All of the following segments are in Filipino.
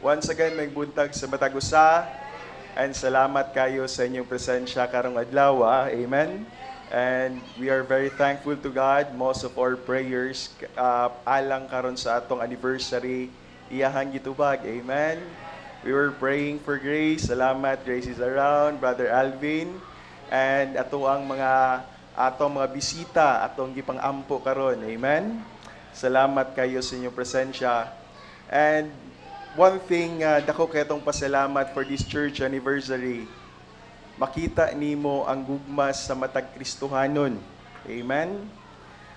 Once again, may buntag sa Matagusa, and salamat kayo sa inyong presensya karong adlaw. Amen. And we are very thankful to God. Most of our prayers alang karon sa atong anniversary iyahang gitubag. Amen. We were praying for Grace. Salamat, Grace is around, Brother Alvin. And ato ang atong mga bisita, atong gipang-ampo karon. Amen. Salamat kayo sa inyong presensya. And one thing, dako ketong pasalamat for this church anniversary. Makita nimo ang gugmas sa matag Kristohanon. Amen.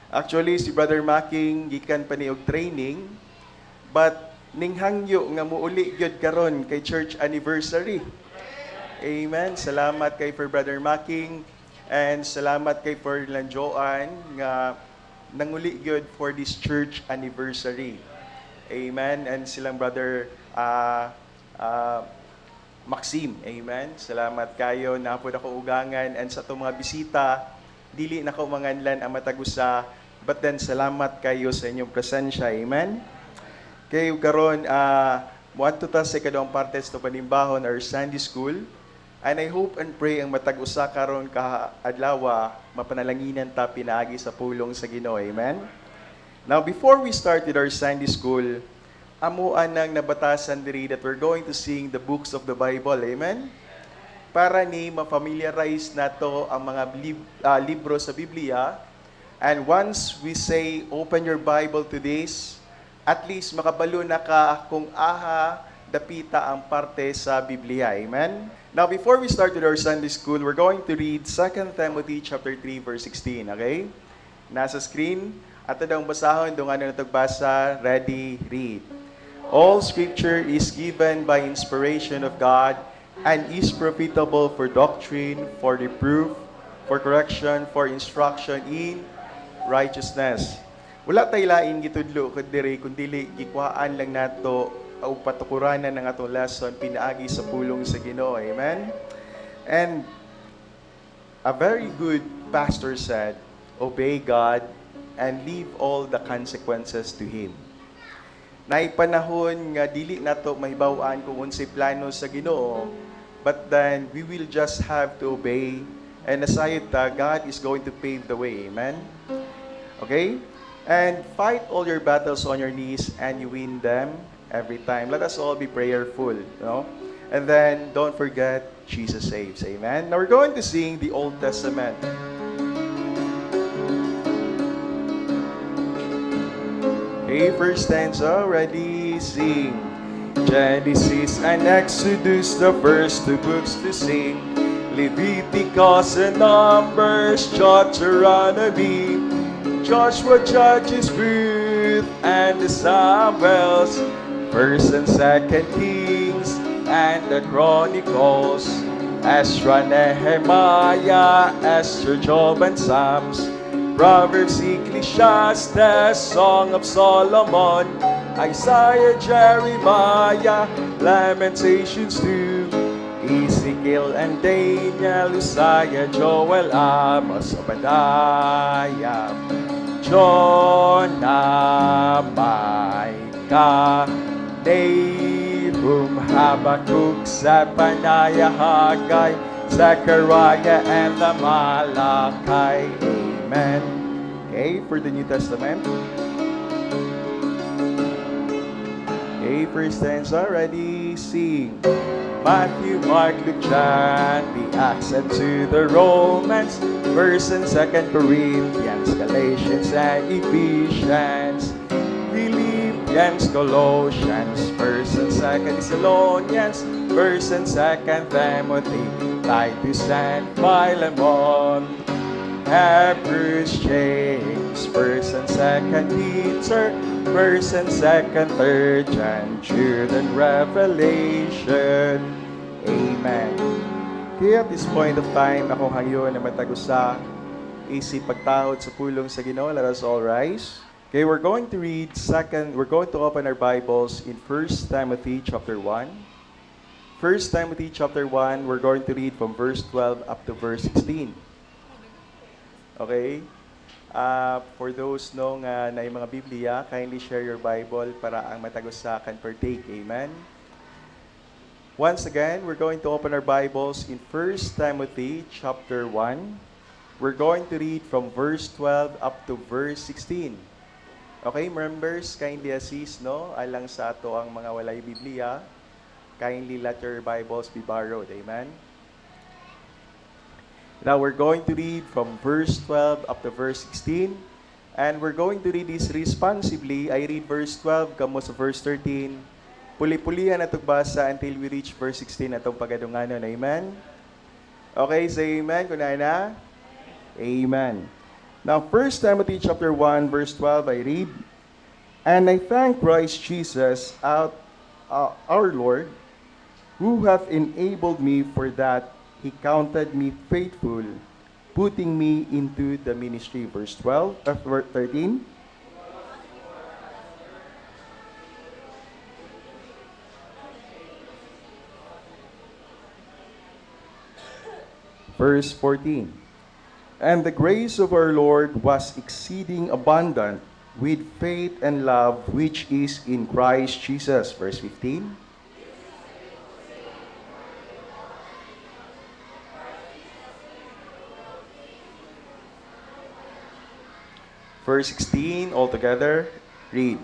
Actually, si Brother Making gikan pa ni og training, but ninghangyo nga muuli gyud karon kay church anniversary. Amen. Salamat kay for Brother Making and salamat kay for Lanjoan nga nanguli gyud for this church anniversary. Amen. And silang Brother Maxim. Amen. Salamat kayo. Napod ako ugangan. And sa itong mga bisita, dili na kaumanganlan ang Matagusa. But then, salamat kayo sa inyong presensya. Amen. Kayo karon, muadto ta sa ikadawang parte sa panimbahon or Sunday School. And I hope and pray ang Matagusa karon kaadlaw mapanalanginan ta pinaagi sa pulong sa Ginoo. Amen. Now, before we start with our Sunday School, amuan nang nabatasan diri that we're going to sing the books of the Bible. Amen? Para ni ma-familiarize nato ang mga libro sa Biblia. And once we say, open your Bible to this, at least makabalo na ka kung dapita ang parte sa Biblia. Amen? Now, before we start with our Sunday School, we're going to read 2 Timothy chapter 3, verse 16. Okay? Nasa screen. At daw basahon, doon nga na natagbasa, ready, read. All Scripture is given by inspiration of God and is profitable for doctrine, for reproof, for correction, for instruction in righteousness. Wala tayo lain gitudlo kundi gikwaan lang nato o patukuranan ng atong lesson pinaagi sa pulong sa Ginoo. Amen? And a very good pastor said, obey God and leave all the consequences to Him. Naipanahon nga dili nato mahibaw-an kung unsay plano sa Ginoo, but then we will just have to obey, and aside God is going to pave the way. Amen? Okay? And fight all your battles on your knees and you win them every time. Let us all be prayerful, you know? And then don't forget Jesus saves. Amen? Now we're going to sing the Old Testament. Okay, first stanza, ready, sing. Genesis and Exodus, the first two books to sing. Leviticus and Numbers, Deuteronomy, Joshua, Judges, Ruth, and the Samuels, First and Second Kings, and the Chronicles, Ezra, Nehemiah, Esther, Job, and Psalms, Proverbs, Ecclesiastes, Song of Solomon, Isaiah, Jeremiah, Lamentations 2, Ezekiel and Daniel, Uzziah, Joel, Amos, Obadiah, Jonah, Micah, Nahum, Habakkuk, Zephaniah, Haggai, Zechariah, and the Malachi. Amen. Okay, for the New Testament. Okay, first stanza, ready, sing. Matthew, Mark, Luke, John, the Acts, and to the Romans, 1st and 2nd Corinthians, Galatians, and Ephesians, Philippians, Colossians, 1st and 2nd Thessalonians, 1st and 2nd Timothy, Titus, and Philemon, Hebrews, James, 1st and 2nd Peter, 1st and 2nd, 3rd John, Jude, and Revelation. Amen. Kaya at this point of time, akong hangyo na Matagusa, isip pagtahod sa pulong sa Ginoo. Let us all rise. Okay, we're going to open our Bibles in 1 Timothy chapter 1. 1 Timothy chapter 1, we're going to read from verse 12 up to verse 16. Okay? For those na mga Biblia, kindly share your Bible para ang Matagusa can partake. Amen? Once again, we're going to open our Bibles in 1 Timothy chapter 1. We're going to read from verse 12 up to verse 16. Okay, members, kindly assist, no? Alang sa ato ang mga walay Biblia, kindly let your Bibles be borrowed. Amen? Now, we're going to read from verse 12 up to verse 16. And we're going to read this responsibly. I read verse 12, kamo sa verse 13. Puli-pulihan na basa until we reach verse 16 atong pagadunganon. Amen? Okay, say amen. Kunay na? Amen. Now, 1 Timothy chapter 1, verse 12, I read, And I thank Christ Jesus, our Lord, who hath enabled me for that he counted me faithful, putting me into the ministry. Verse 12, verse 13. Verse 14. And the grace of our Lord was exceeding abundant with faith and love which is in Christ Jesus. Verse 15. Verse 16, altogether, read.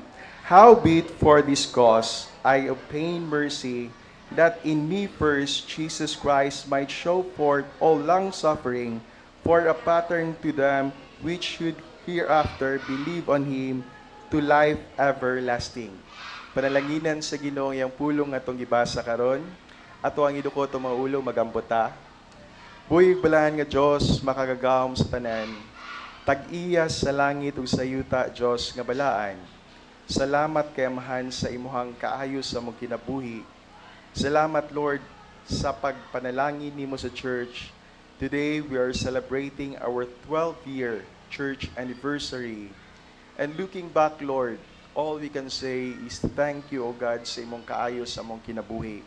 Howbeit for this cause I obtain mercy, that in me first Jesus Christ might show forth all long-suffering, for a pattern to them which should hereafter believe on Him to life everlasting. Panalanginan sa Ginoo yang pulong atong gibasa karon, ato ang iduko to mga ulo magambuta. Buhig balahan nga Dios makagagahom sa tanan. Tag-iya sa langit ug sa yuta, Dios nga balaan. Salamat kay Amahan sa imuhang kaayos sa mong kinabuhi. Salamat, Lord, sa pagpanalangin nimo sa church. Today, we are celebrating our 12th-year church anniversary. And looking back, Lord, all we can say is thank you, O God, sa imong kaayos sa mong kinabuhi.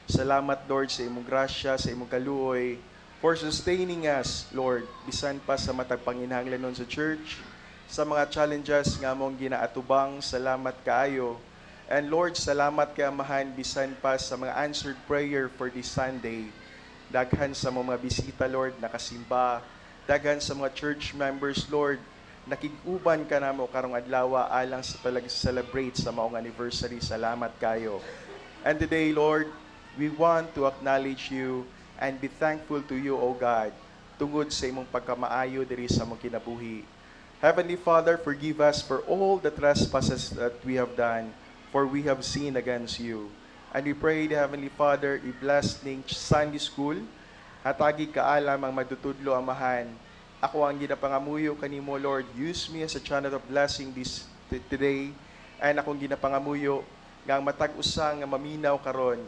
Salamat, Lord, sa imong grasya, sa imong kaluoy, for sustaining us, Lord, bisan pa sa matag panginahanglanon sa church, sa mga challenges nga mong ginaatubang, salamat kaayo. And Lord, salamat kay Amahan, bisan pa sa mga answered prayer for this Sunday. Daghan sa mga bisita, Lord, nakasimba. Daghan sa mga church members, Lord, nakig-uban ka namo karong adlaw alang sa celebrate sa maong anniversary. Salamat kayo. And today, Lord, we want to acknowledge you and be thankful to you, O God, tungod sa imong pagkamaayo diri sa mong kinabuhi. Heavenly Father, forgive us for all the trespasses that we have done, for we have sinned against you. And we pray, the Heavenly Father, i-bless ning Sunday School, hatagi kaalam ang madutudlo Amahan. Ako ang ginapangamuyo kanimo, Lord, use me as a channel of blessing this today, and akong ginapangamuyo nga matag usa nga maminaw karon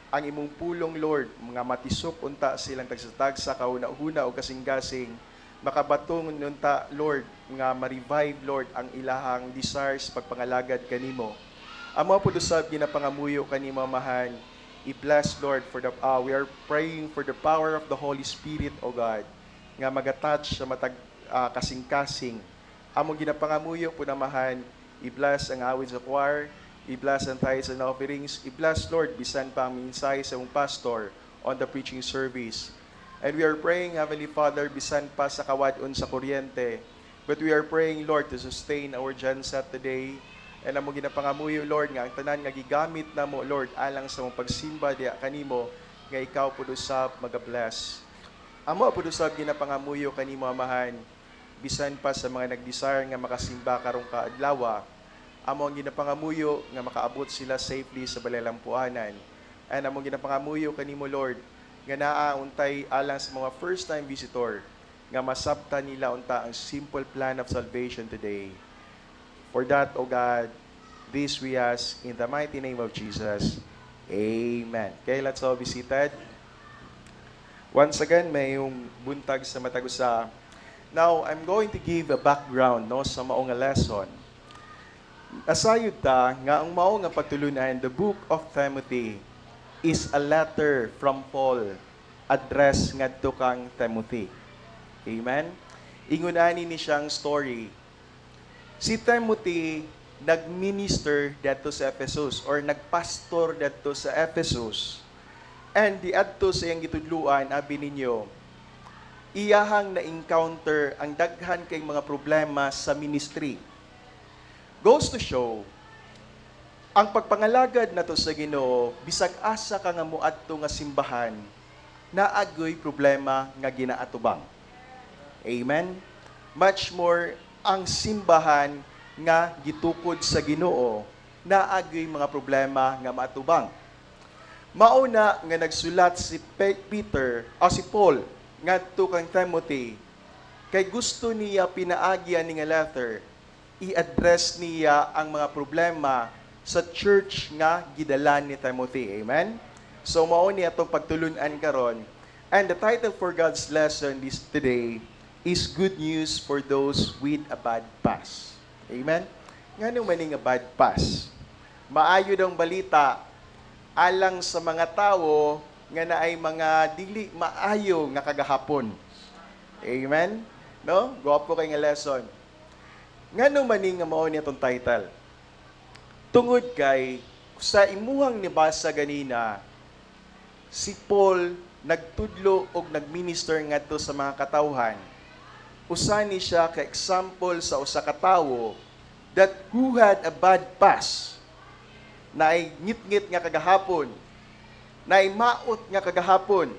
ang imong pulong, Lord, mga matisok unta silang tagsatagsa kauna-una o kasing-gasing, makabatong unta, Lord, nga ma-revive, Lord, ang ilahang desires pagpangalagad kanimo. Amo po usab ginapangamuyo kanimo, Amahan. I-bless, Lord, for the we are praying for the power of the Holy Spirit, O God, nga mag-attach sa matag kasing-kasing. Amo ginapangamuyo po, Amahan. I-bless ang awit sa choir, i-bless ang tithes and offerings. I-bless, Lord, bisan pa ang minsay sa mong pastor on the preaching service. And we are praying, Heavenly Father, bisan pa sa kawadon sa kuryente. But we are praying, Lord, to sustain our genset today. And amo ginapangamuyo, Lord, nga ang tanan nga gigamit na mo, Lord, alang sa mong pagsimba diya kanimo, nga ikaw po usab mag-bless. Amo po usab ginapangamuyo kanimo, Amahan, bisan pa sa mga nag-desire nga makasimba karong kaadlaw. Amo ang ginapangamuyo nga makaabot sila safely sa balalampuanan. And amo ginapangamuyo kanimo, Lord, nga naa untay alang sa mga first-time visitor nga masabtan nila unta ang simple plan of salvation today. For that, O God, this we ask in the mighty name of Jesus. Amen. Okay, let's all be seated. Once again, may yung buntag sa matagusa. Now, I'm going to give a background, no, sa maong lesson. Asayod ta nga ang mao nga pagtulunan, the book of Timothy is a letter from Paul address ngadto kang Timothy. Amen. Ingunani ni siyang story. Si Timothy nagminister dito sa Ephesus or nagpastor dito sa Ephesus. And di adto sa iyang gitudluan, abi ninyo, iyahang na-encounter ang daghan kay mga problema sa ministry. Goes to show, ang pagpangalagad nato sa Ginoo, bisag asa ka nga muadto nga simbahan, naagoy problema nga ginaatubang. Amen? Much more, ang simbahan nga gitukod sa Ginoo, naagoy mga problema nga maatubang. Mauna nga nagsulat si Peter o si Paul ngadto kang Timothy, kay gusto niya pinaagyan ni nga letter, i-address niya ang mga problema sa church nga gidalan ni Timothy. Amen? So mao niya itong pagtulunan karon. And the title for God's lesson this today is Good News for Those with a Bad Past. Amen? Ngano man nga bad past? Maayo daw balita alang sa mga tao nga naay mga dili maayo nga kagahapon. Amen? No? Gwapo kay nga lesson. Ngano man nga mao niya tong title? Tungod kay sa imuhang nibasa ganina, si Paul nagtudlo og nagminister ngadto sa mga katawhan. Usa ni siya ka example sa usa ka tawo that who had a bad past. Naay ngit-ngit nga kagahapon, naay maot nga kagahapon.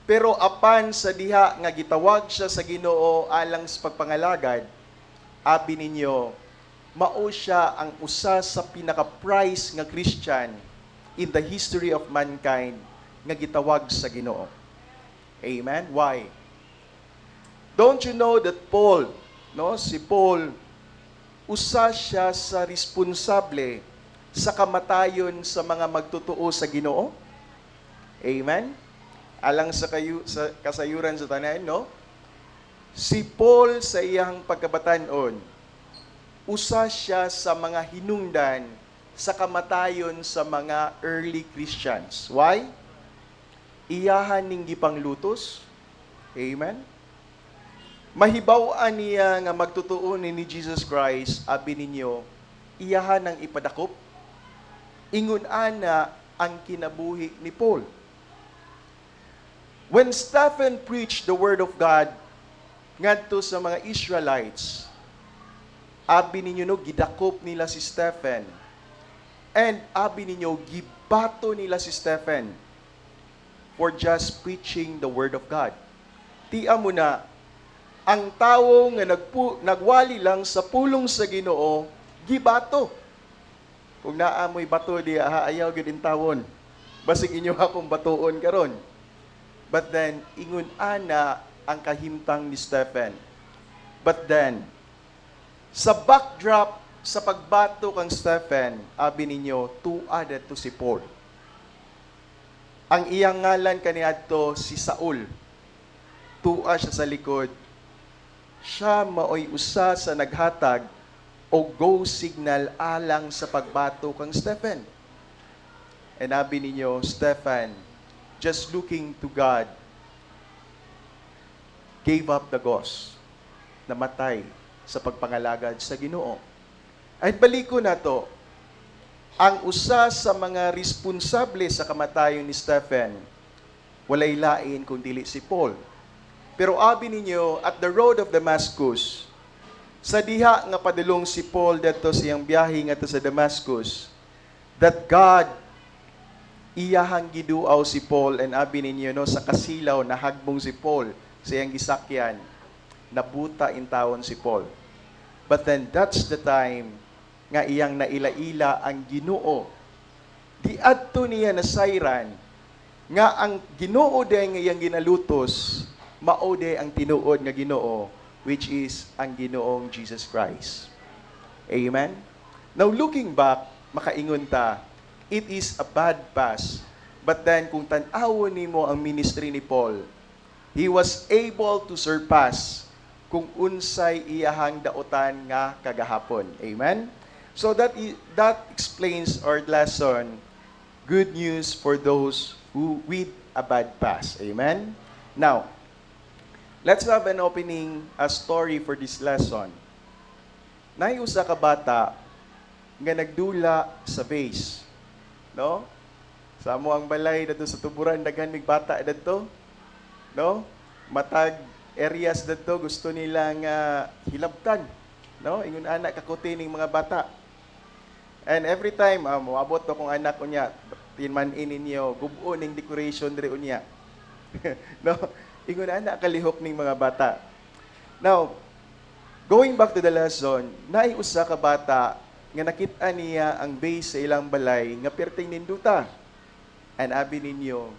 Pero apan sa diha nga gitawag siya sa Ginoo alang sa pagpangalagad, abi ninyo, mao siya ang usa sa pinaka-prize nga Christian in the history of mankind nga gitawag sa Ginoo. Amen? Why? Don't you know that Paul, si Paul, usa siya sa responsable sa kamatayon sa mga magtutuo sa Ginoo? Amen? Alang sa kasayuran sa tanan, no? Si Paul sa iyang pagkabatanon, usa siya sa mga hinungdan sa kamatayon sa mga early Christians. Why? Iyahan ning gipanglutos. Amen? Mahibaw-an niya nga magtutuo ni Jesus Christ, abi ninyo, iyahan ang ipadakop. Ingon ana ang kinabuhi ni Paul. When Stephen preached the word of God ngadto sa mga Israelites, abi ninyo gidakop nila si Stephen. And abi ninyo gibato nila si Stephen for just preaching the word of God. Tia mo na, ang tao nga nagwali lang sa pulong sa Ginoo, gibato. Kung naamoy bato di ayaw gyud in tawon. Basig inyo akong batuon karon. But then ingon ana ang kahimtang ni Stephen. But then sa backdrop sa pagbato kang Stephen, abi ninyo tuad to si Paul. Ang iyang ngalan kaniadto si Saul. Tua siya sa likod. Siya maoy usa sa naghatag o go signal alang sa pagbato kang Stephen. And abi ninyo, Stephen, just looking to God, gave up the ghost, namatay sa pagpangalagad sa Ginoo. At baliko na to, ang usa sa mga responsable sa kamatayon ni Stephen, walay lain kung dili si Paul. Pero abi ninyo, at the road of Damascus, sa diha nga padulong si Paul dito sa iyang biyahe nga sa Damascus, that God iyahang giduaw si Paul, and abi ninyo sa kasilaw na hagbong si Paul sa iyang gisakyan, nabuta in tawon si Paul. But then that's the time nga iyang naila-ila ang Ginoo. Di adto niya nasayran nga ang Ginoo day nga iyang ginalutos, mao day ang tinuod nga Ginoo, which is ang Ginoong Jesus Christ. Amen? Now looking back, makaingon ta, it is a bad past. But then kung tan-awon nimo ang ministry ni Paul, he was able to surpass kung unsay iyahang daotan nga kagahapon. Amen? So that explains our lesson, good news for those who with a bad past. Amen? Now, let's have an opening story for this lesson. Nay usa ka bata nga nagdula sa vase, no? Sa amo ang balay dito sa tuburan daghan mig bata dito, no? Matag areas dito gusto nila nga hilabtan, no? Ingon anak kakuti ning mga bata. And every time moabot to kung anak unya, tinman-in ninyo, gubo ning decoration diri unya. No? Ingon anak kalihok ning mga bata. Now, going back to the lesson, naay usa ka bata nga nakita niya ang base sa ilang balay nga perting ninduta. And abi ninyo,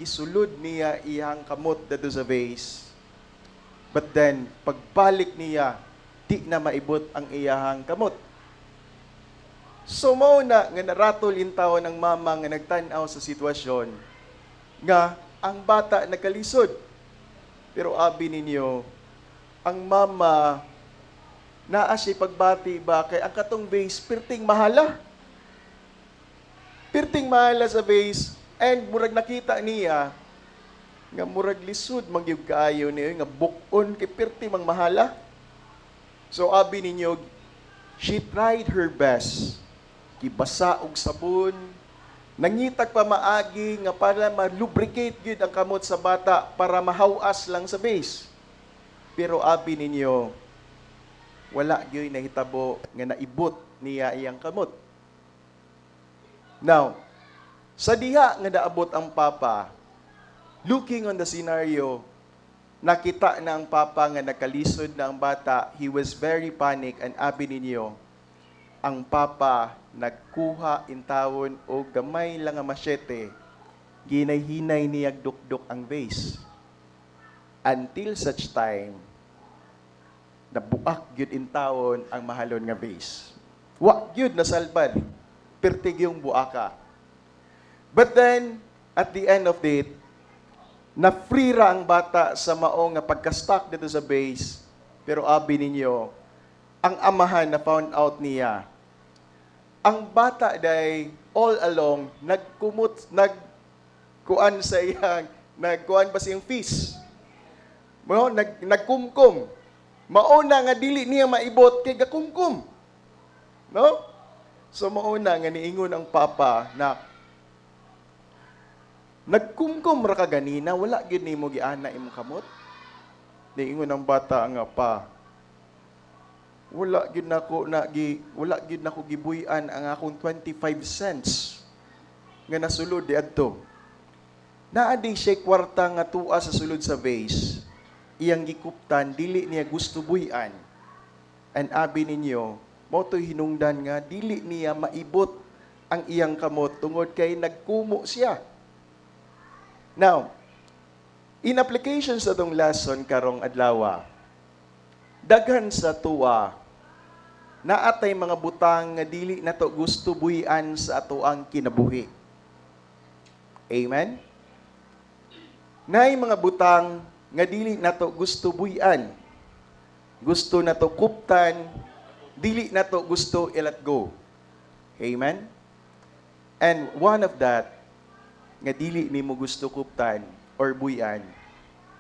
gisulod niya iyang kamot dito sa vase. But then, pagbalik niya, di na maibot ang iyahang kamot. So, mao na nga naratol in taon ng mama nga nagtanaw sa sitwasyon nga ang bata nagkalisod. Pero abi ninyo, ang mama naa siya pagbati ba kay ang katong vase perting mahala. Perting mahala sa vase, and murag nakita niya nga murag lisod mangyud kaayo niya nga bukon kay perti mang mahala. So abi ninyo, she tried her best. Gibasa og sabon, nangitag pa maagi nga para ma-lubricate gyud ang kamot sa bata para mahawas lang sa vase. Pero abi ninyo, wala gyud nahitabo nga naibot niya iyang kamot. Now, sa diha nga naabot ang papa, looking on the scenario, nakita na ang papa nga nakalisod na ang bata, he was very panic, and abi ninyo, ang papa nagkuha intawon o gamay lang nga masyete, ginay-hinay niyag dukdok ang vase. Until such time, nabuak gyud intawon ang mahalon nga vase. Wa gyud nasalbad, pertig yung buaka. But then, at the end of it, na-free ra ang bata sa maong nga pagka-stuck dito sa base. Pero abi ninyo, ang amahan na found out niya, ang bata day all along nagkuan sa iyang nagkuan ba siyang fees. Mo nagkumkum. Mauna nga dili niya maibot kay gakumkum. No? So mauna nga niingon ang papa na nagkumkum ra ka ganina, wala gyud nimo giana imong kamot. Niingon ang bata nga pa, wala gyud nako gibuy-an ang akong 25 cents nga nasulod diadto. Naa di siya kwarta nga tuwa sa sulod sa vase. Iyang gikuptan dili niya gusto buy-an. And abi ninyo, mao toy hinungdan nga dili niya maibot ang iyang kamot tungod kay nagkumo siya. Now, in application sa itong lesson karong adlaw, daghan sa tuwa, naatay mga butang nga dili nato gusto buhian sa atoang kinabuhi. Amen? Naay mga butang nga dili nato gusto buhian. Gusto nato kuptan, dili nato gusto i-let go. Amen? And one of that, nga dili nimo gusto kuptan or buyan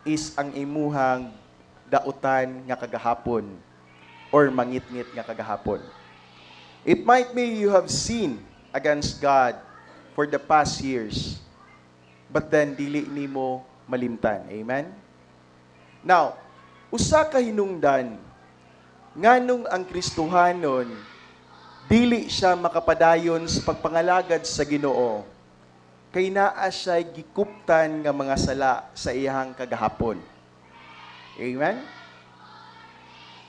is ang imuhang dautan nga kagahapon or mangitngit nga kagahapon. It might be you have sinned against God for the past years, but then dili nimo malimtan. Amen? Now, usa ka hinungdan nganong ang Kristohanon dili siya makapadayon sa pagpangalagad sa Ginoo kay naa siya gikuptan nga mga sala sa iyang kagahapon. Amen?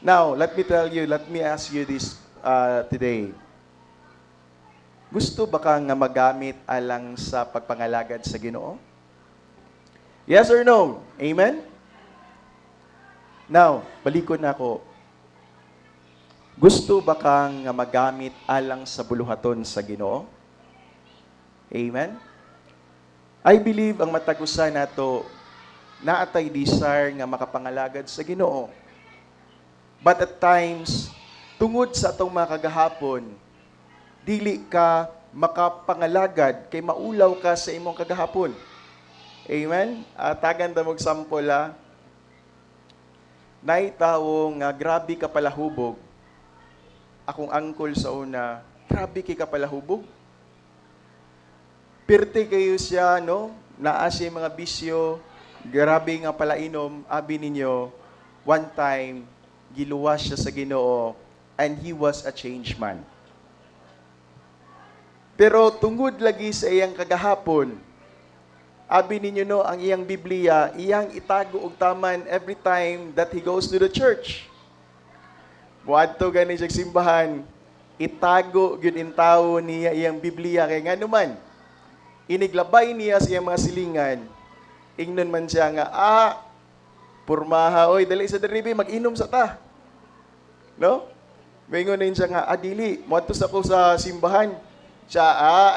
Now, let me ask you this today. Gusto ba ka nga magamit alang sa pagpangalagad sa Ginoo? Yes or no? Amen? Now, balikon ako. Gusto ba ka nga magamit alang sa buluhaton sa Ginoo? Amen? I believe ang matagusan nato naatay desire nga makapangalagad sa Ginoo. But at times, tungod sa atong mga kagahapon, dili ka makapangalagad kay maulaw ka sa imong kagahapon. Amen? Tagan ta mog sample Nay tawo nga grabe ka palahubog. Akong uncle sa una, grabe kay ka palahubog. Pirte kayo siya, no? Naa siya mga bisyo, grabe nga pala inom, abi ninyo, one time, giluwas siya sa Ginoo, and he was a changed man. Pero tungod lagi sa iyang kagahapon, abi ninyo no, ang iyang Biblia, iyang itago og taman every time that he goes to the church. Buadto gani siya simbahan, itago gyud in tawo niya iyang Biblia kay nganuman iniglabay niya sa iyang mga silingan. Ingnon man siya nga, purmaha, oy, dali sa deribi, mag-inom sa ta. No? Maingon na siya nga, dili, muadto sa ko sa simbahan. Siya,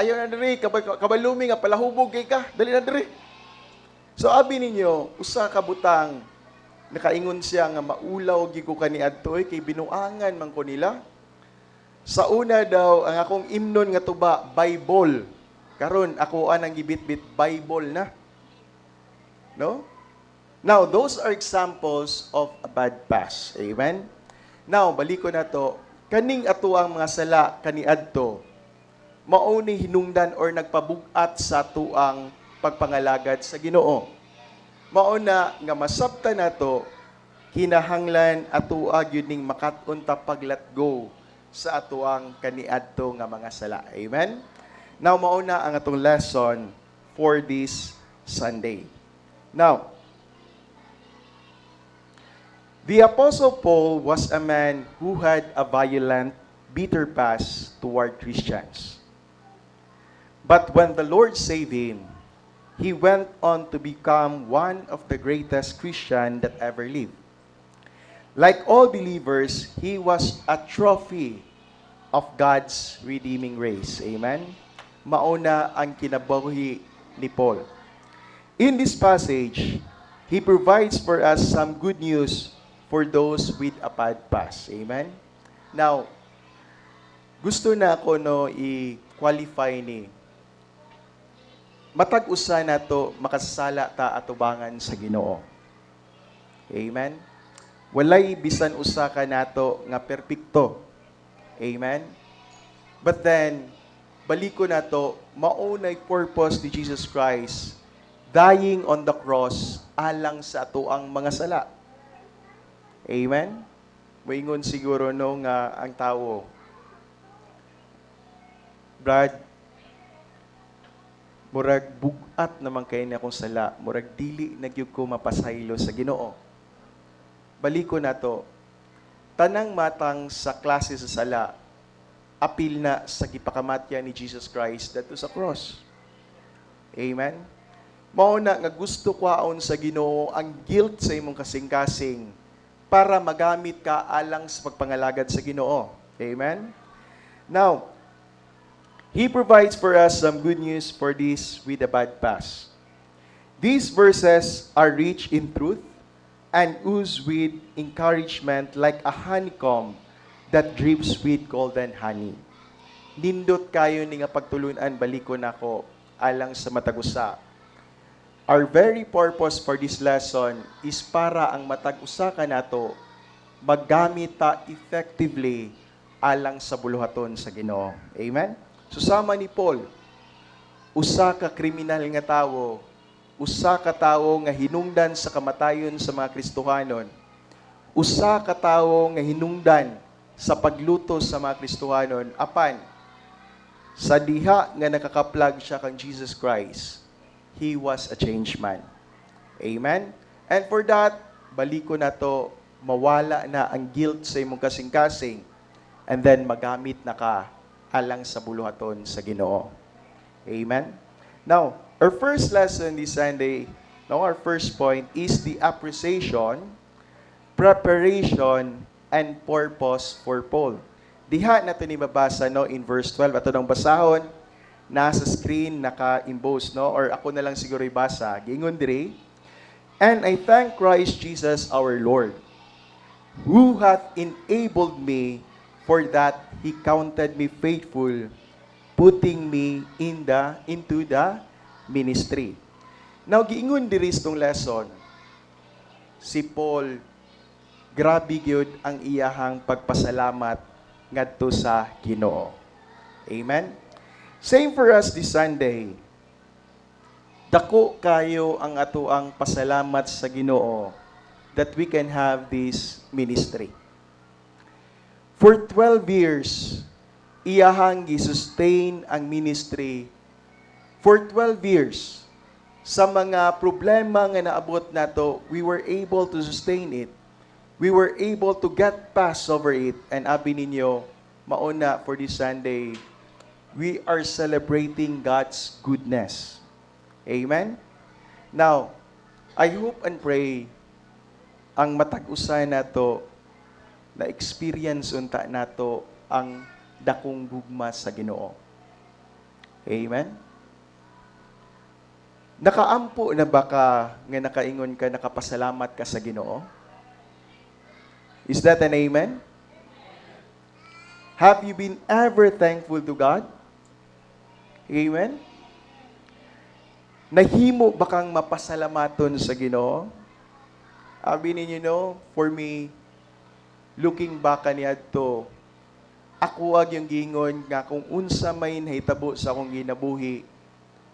ayaw na diri, kabalumi nga, palahubog kay ka, dali na diri. So, abi ninyo, usa ka butang, nakaingon siya nga, maulaw gigo kaniadto, kay binuangan man ko nila. Sa una daw, ang akong imnon nga tuba, Bible. Karon ako anang gibit-bit Bible na. No? Now, those are examples of a bad past. Amen? Now, balik ko na to. Kaning ato ang mga sala kaniadto, mauni hinungdan or nagpabugat sa tuang pagpangalagad sa Ginoo. Mauna nga masabta nato kinahanglan ato gyud ning makat-unta pag-let go sa atuang kaniadto nga mga sala. Amen? Now, mauna ang atong lesson for this Sunday. Now, the Apostle Paul was a man who had a violent, bitter past toward Christians. But when the Lord saved him, he went on to become one of the greatest Christians that ever lived. Like all believers, he was a trophy of God's redeeming grace. Amen? Mauna ang kinabuhi ni Paul. In this passage, he provides for us some good news for those with a bad past. Amen? Now, gusto na ako i-qualify ni matag usa nato makasala ta atubangan sa Ginoo. Amen? Walay bisan usa ka nato nga perpekto. Amen? But then, baliko na to, maunay purpose ni Jesus Christ dying on the cross alang sa ato ang mga sala. Amen? Moingon siguro nga ang tao, Brad, murag bugat naman kayo na akong sala, murag dili nagyug ko mapasaylo sa Ginoo. Baliko na to, tanang matang sa klase sa sala, apil na sa gipakamatyan ni Jesus Christ dito sa cross. Amen? Mauna nga gusto kwaon sa Ginoo ang guilt sa imong kasing-kasing para magamit ka alang sa pagpangalagad sa Ginoo. Amen? Now, he provides for us some good news for this with a bad past. These verses are rich in truth and ooze with encouragement like a honeycomb that drips with golden honey. Nindot kayo ni nga pagtulunan, baliko nako alang sa matagusa. Our very purpose for this lesson is para ang matagusa ka nato maggamit ta effectively alang sa buluhaton sa Ginoo. Amen? Susama ni Paul, usa ka kriminal nga tawo, usa ka tawo nga hinungdan sa kamatayon sa mga Kristohanon, usa ka tawo nga hinungdan sa pagluto sa mga Kristohanon, apan, sa diha nga nakakaplag siya kang Jesus Christ, he was a changed man. Amen? And for that, baliko na to, mawala na ang guilt sa imong kasing-kasing, and then magamit na ka alang sa buluhaton sa Ginoo. Amen? Now, our first lesson this Sunday, our first point is the appreciation, preparation, and purpose for Paul. Diha nato ni mabasa in verse 12 ato nang basahon nasa screen naka-imbose or ako na lang siguro ibasa. Giingon diri, and I thank Christ Jesus our Lord, who hath enabled me for that he counted me faithful, putting me into the ministry. Now giingon diri sa lesson, si Paul grabe gyud ang iyahang pagpasalamat ngadto sa Ginoo. Amen? Same for us this Sunday. Dako kayo ang atoang pasalamat sa Ginoo that we can have this ministry. For 12 years, iyahang gi-sustain ang ministry for 12 years. Sa mga problema nga naabot nato, we were able to sustain it. We were able to get past over it. And abi ninyo, mauna for this Sunday, we are celebrating God's goodness. Amen? Now, I hope and pray ang matag-usa nato na experience unta nato ang dakong gugma sa Ginoo. Amen? Nakaampo na ba ka nga nakaingon ka, nakapasalamat ka sa Ginoo? Is that an amen? Have you been ever thankful to God? Amen? Nahimo ba kang mapasalamaton sa Ginoo? Abi ninyo, for me, looking back kaniadto, ako ag yung gingon nga kung unsa may nahitabo sa akong ginabuhi,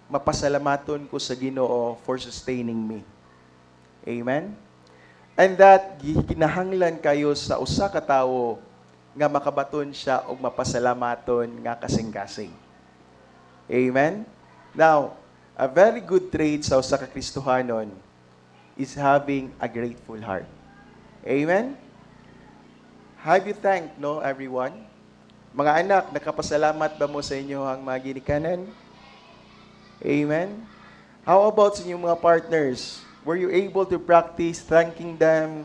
mapasalamaton ko sa Ginoo for sustaining me. Amen? And that, kinahanglan kayo sa usa ka tawo nga makabaton siya og mapasalamaton nga kasing-kasing. Amen? Now, a very good trait sa usa ka Kristohanon is having a grateful heart. Amen? Have you thanked, no, everyone? Mga anak, nakapasalamat ba mo sa inyo ang mga ginikanan? Amen? How about sa inyong mga partners? Were you able to practice thanking them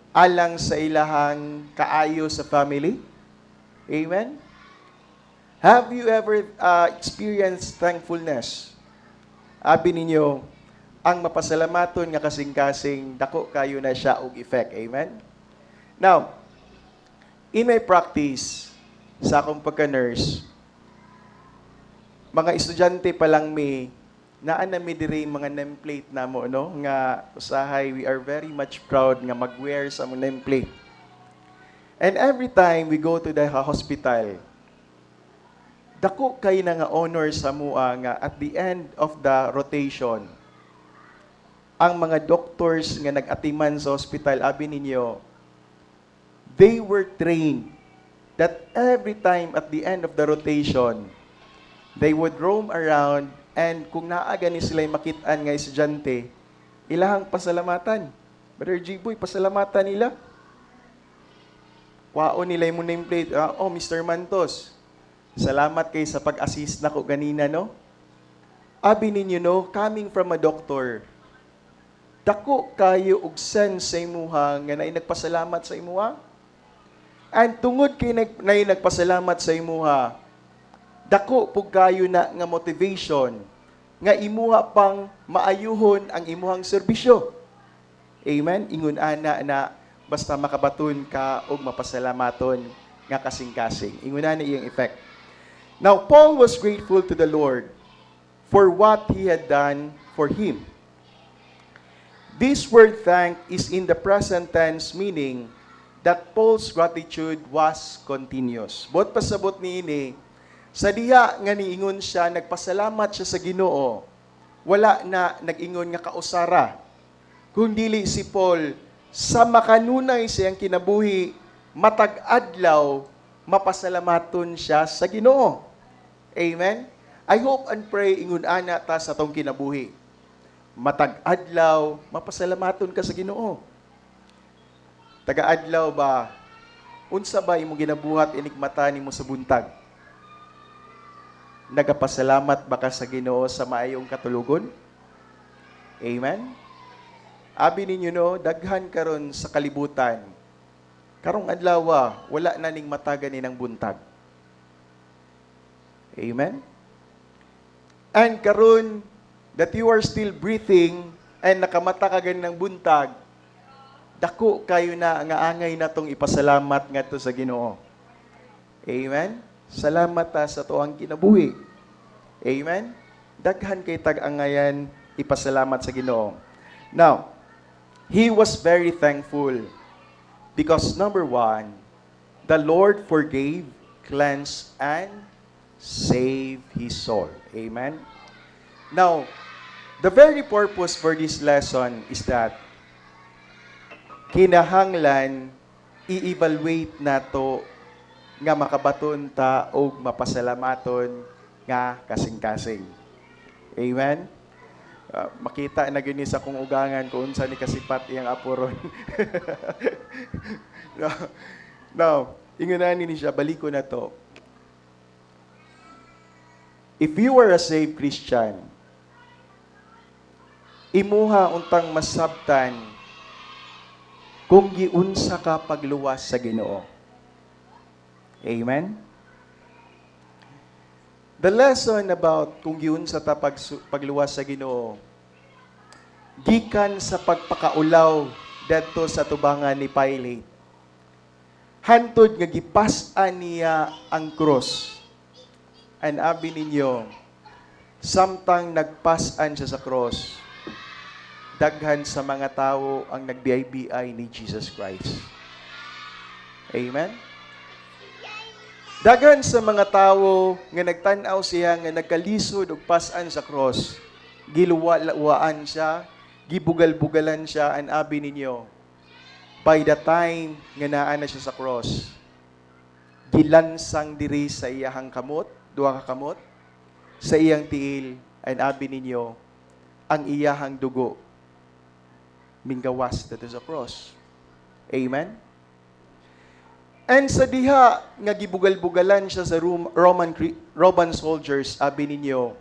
alang sa ilahang kaayo sa family? Amen? Have you ever experienced thankfulness? Abi ninyo, ang mapasalamaton nga kasing-kasing, dako kayo na siya og effect. Amen? Now, in my practice, sa akong pagka-nurse, mga estudyante pa lang may naanami diri mga nameplate na mo, no? Nga usahay, we are very much proud nga mag-wear sa mga nameplate. And every time we go to the hospital, dako kay na nga honor sa mua nga at the end of the rotation, ang mga doctors nga nag-atiman sa hospital, abi ninyo, they were trained that every time at the end of the rotation, they would roam around and kung naaga ni sila makitaan nga estudyante, ilahang pasalamatan. Brother G-Boy, pasalamatan nila. Kwaon nila yung nameplate. Oh, Mr. Mantos, salamat kay sa pag-assist na ko ganina, no? Abi ninyo, no, coming from a doctor, dako kayo og sense sa imuha nga naay nagpasalamat sa imuha. And tungod kay nagpasalamat sa imuha, dako pug kayo na nga motivation nga imuha pang maayuhon ang imuhang serbisyo. Amen? Ingon ana na basta makabaton ka og mapasalamaton nga kasing-kasing. Ingon ana iyang effect. Now, Paul was grateful to the Lord for what he had done for him. This word thank is in the present tense, meaning that Paul's gratitude was continuous. Bot pasabot niini, sa diha nga niingon siya, nagpasalamat siya sa Ginoo, wala na nag-ingon nga kausara. Kung dili si Paul, sa makanunay siyang kinabuhi, matag adlaw, mapasalamaton siya sa Ginoo. Amen? I hope and pray ingon ana ta sa tong kinabuhi. Matag adlaw, mapasalamaton ka sa Ginoo. Taga-adlaw ba, unsa ba imong ginabuhat inikmata nimo sa buntag? Nagapasalamat ba ka sa Ginoo sa maayong katulugon? Amen? Abi ninyo no, daghan karon sa kalibutan. Karong adlaw, wala na ning matagan ni ng buntag. Amen? And karon that you are still breathing and nakamata ka ng buntag, dako kayo na nga angay natong ipasalamat ngadto sa Ginoo. Amen? Salamat ta sa tuang kinabuhi. Amen? Daghan kay tag-angayan ipasalamat sa Ginoo. Now, he was very thankful because number one, the Lord forgave, cleansed, and saved his soul. Amen? Now, The very purpose for this lesson is that kinahanglan i-evaluate nato nga makabaton ta og mapasalamaton nga kasing-kasing. Amen? Makita na gini sa kung ugangan kung unsa ni kasipat iyang apuron. Now, ingunan ni siya, baliko na to. If you are a saved Christian, imuha untang masabtan kung giunsa ka pagluwas sa Ginoo. Amen? The lesson about kung giunsa ta pagluwas sa Ginoo gikan sa pagpakaulaw dadto sa tubangan ni Pilate. Hantod nga gipas-an niya ang cross. And abi ninyo, samtang nagpas-an siya sa cross, daghan sa mga tao ang nagbiay-biay ni Jesus Christ. Amen? Daghan sa mga tao nga nagtan-aw siya nga nagkalisod og pas-an sa cross, giluwaan siya, gibugal-bugalan siya, and abi ninyo, by the time nga naa na siya sa cross, gilansang diri sa iyahang kamot, duha ka kamot, sa iyang tiil, and abi ninyo, ang iyahang dugo minggawas dito sa cross. Amen? And sa diha nga gibugal-bugalan siya sa Roman soldiers, abi ninyo,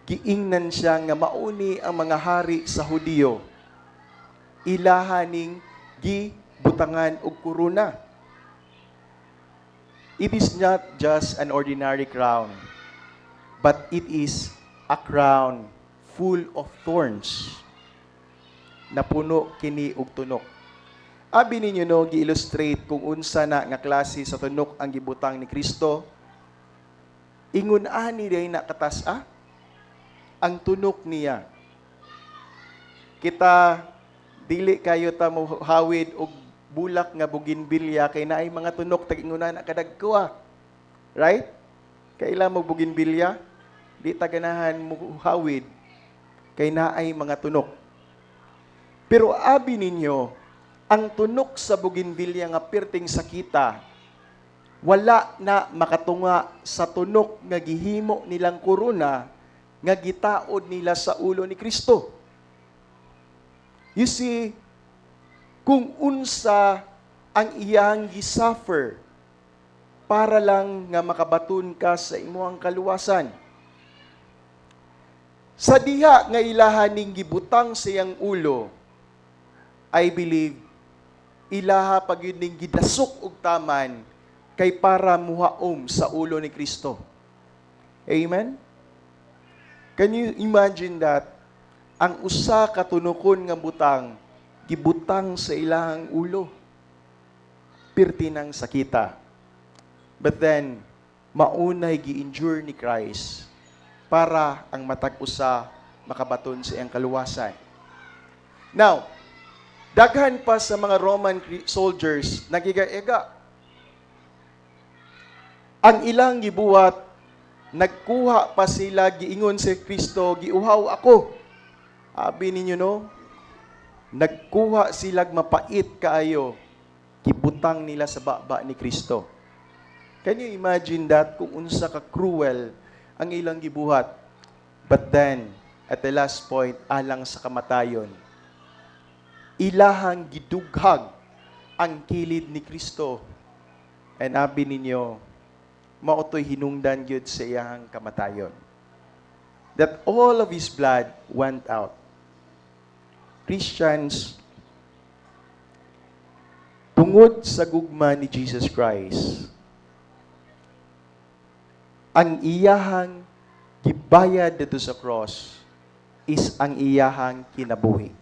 giingnan siya nga mauni ang mga hari sa Hudiyo, ilahaning gibutangan og korona. It is not just an ordinary crown, but it is a crown full of thorns, na puno kini og tunok. Abi ninyo no, gi-illustrate kung unsa na nga klase sa tunok ang gibutang ni Kristo. Ingon ani day na katas-a ang tunok niya. Kita dili kayo ta mohawid og bulak nga bougainvillea kay naay mga tunok tag-ingunan na kadagko. Right? Kaila mo bougainvillea, di ta ganahan mohawid kay naay mga tunok. Pero abi ninyo, ang tunok sa bougainvillea nga perting sakita, wala na makatunga sa tunok nga gihimo nilang korona nga gitaod nila sa ulo ni Kristo. You see, kung unsa ang iyang gisuffer para lang nga makabaton ka sa imuhang kaluwasan. Sa diha nga ilahaning gibutang sa iyang ulo, I believe, ilaha pag yun ning gidasok og taman kay para muhaom sa ulo ni Kristo. Amen? Can you imagine that? Ang usa ka tunokon nga butang, gibutang sa ilahang ulo. Pirti ng sakita. But then, maunay gi-endure ni Christ para ang matag usa makabaton sa iyang kaluwasan. Now, daghan pa sa mga Roman soldiers nagiga-ega. Ang ilang gibuhat, nagkuha pa sila, giingon si Kristo, giuhaw ako. Abi ninyo no, nagkuha sila mapait kaayo, gibutang nila sa baba ni Kristo. Can you imagine that kung unsa ka cruel ang ilang gibuhat? But then, at the last point, alang sa kamatayon, ilahang gidughag ang kilid ni Kristo. And abi ninyo, mautoy hinungdan gyud sa iyang kamatayon. That all of His blood went out. Christians, tungod sa gugma ni Jesus Christ, ang iyahang gibayad dito sa cross is ang iyahang kinabuhi.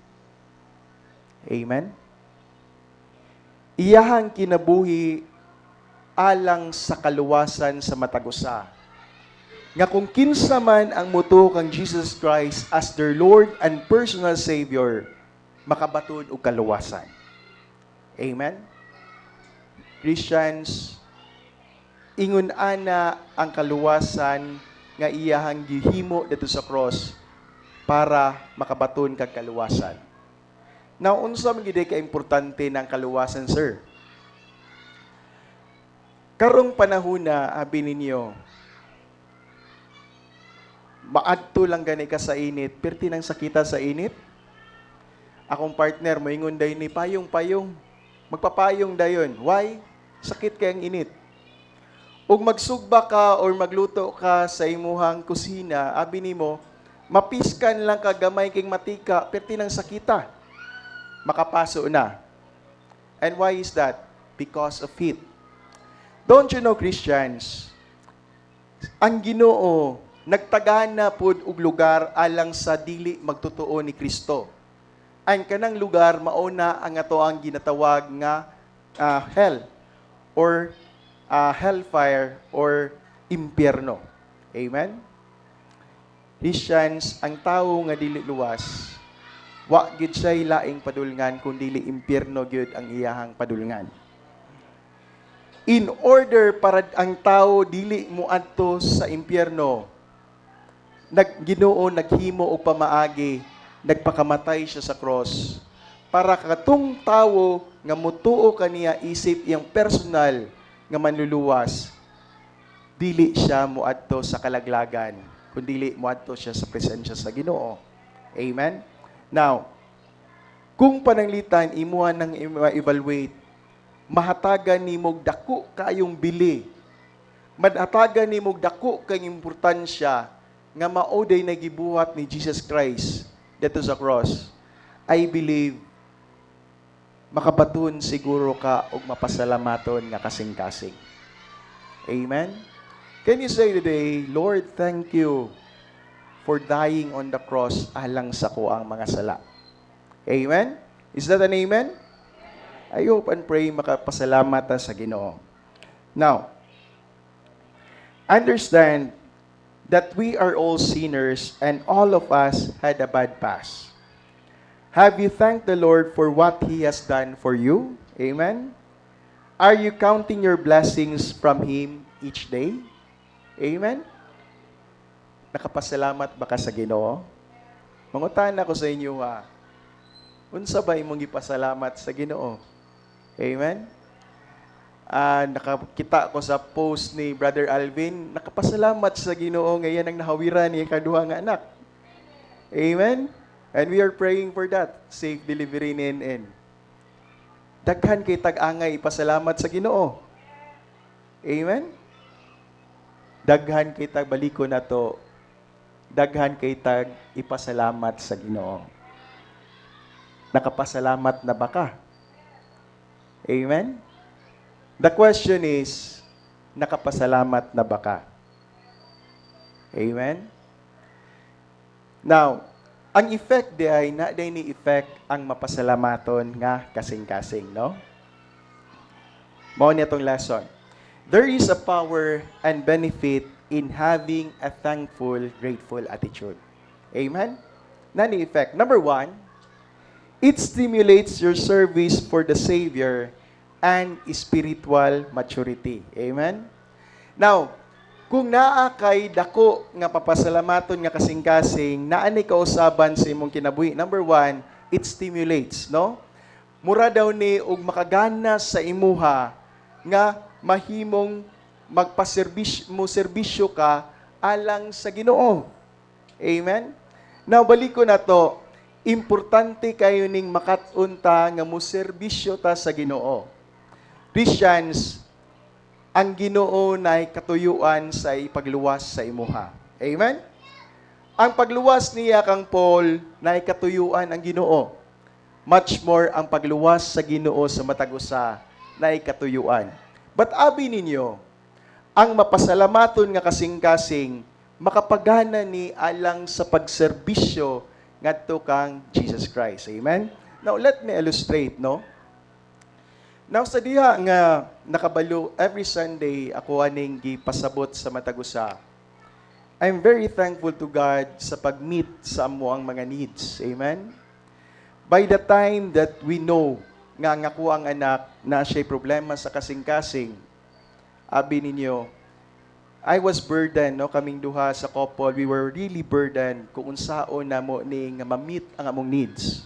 Amen? Iyahang kinabuhi alang sa kaluwasan sa matagusa. Nga kung kinsa man ang muto kang Jesus Christ as their Lord and personal Savior, makabaton og kaluwasan. Amen? Christians, ingon ana ang kaluwasan nga iyahang gihimo dito sa cross para makabaton kag kaluwasan. Now, unsa man gid ka importante ng kaluwasan, sir? Karong panahon na abi ninyo, maadto lang gani ka sa init, perti nang sakita sa init. Akong partner, moingon dayon ni payong-payong. Magpapayong dayon. Why? Sakit kayang init. Ug magsugba ka or magluto ka sa imuhang kusina, abi nimo, mapiskan lang ka gamay king matika, perti nang sakita. Makapaso na. And why is that? Because of heat. Don't you know, Christians, ang Ginoo nagtagana pod og lugar alang sa dili magtotoo ni Kristo. Ang kanang lugar mauna ang ato ang ginatawag nga hell or hellfire or impyerno. Amen? Christians, ang tao nga dili luwas, wa gyud siya laing padulngan kundi dili impyerno gyud ang iyahang padulngan. In order para ang tao dili moadto sa impyerno, Ginoo naghimo og pamaagi, nagpakamatay siya sa cross para katong tawo nga mutuo kaniya isip iyang personal nga manluluwas, dili siya moadto sa kalaglagan, kundi moadto siya sa presensya sa Ginoo. Amen? Now, kung pananglitan imuha nang evaluate, mahatagan nimog dako kayong bili. Mahatagan nimog dako kayong importansya nga mauday na gibuhat ni Jesus Christ dito sa cross. I believe makabaton siguro ka og mapasalamaton nga kasing-kasing. Amen? Can you say today, Lord, thank you for dying on the cross alang sa kuang mga sala. Amen? Is that an amen? I hope and pray makapasalamat sa Ginoo. Now, understand that we are all sinners and all of us had a bad past. Have you thanked the Lord for what He has done for you? Amen? Are you counting your blessings from Him each day? Amen? Nakapasalamat ba ka sa Ginoo? Mangutan ako sa inyo unsa ba imong gipasalamat sa Ginoo? Amen? Nakakita ko sa post ni Brother Alvin, nakapasalamat sa Ginoo nga yan ang nahawiran ni kaduha nga anak. Amen? And we are praying for that. Safe delivery ni NN. Daghan kay tag-angay ipasalamat sa Ginoo. Amen? Daghan kay tag-baliko na to. Daghan kay tag-ipasalamat sa Ginoo. Nakapasalamat na ba ka? Amen? The question is, nakapasalamat na ba ka? Amen? Now, ang effect di ay ni effect ang mapasalamaton nga kasing-kasing, no? Mao ni atong lesson. There is a power and benefit in having a thankful, grateful attitude. Amen? Nani effect? Number 1, it stimulates your service for the Savior and spiritual maturity. Amen? Now, kung naa kay dako nga papasalamaton nga kasing-kasing, naa ni kausaban sa imong kinabuhi. Number 1, it stimulates, no? Mura daw ni og makagana sa imuha nga mahimong serbisyo ka alang sa Ginoo. Amen? Now, balik ko na to. Importante kayo ning makatunta nga moserbisyo ta sa Ginoo. Christians, ang Ginoo nay katuyuan sa ipagluwas sa imuha. Amen? Ang pagluwas niya kang Paul nay katuyuan ang Ginoo. Much more ang pagluwas sa Ginoo sa matag usa nay katuyuan. But abi ninyo, ang mapasalamaton nga kasing-kasing makapagana ni alang sa pagserbisyo ngadto kang Jesus Christ. Amen? Now, let me illustrate, no? Now, sa diha nga nakabalo, every Sunday, ako aning gipasabot sa matagusa. I'm very thankful to God sa pag-meet sa amuang mga needs. Amen? By the time that we know nga ako ang anak na siya'y problema sa kasing-kasing, abi ninyo, I was burdened, no, kaming duha sa couple, we were really burdened kung unsaon na mo ni nga ma-meet ang among needs.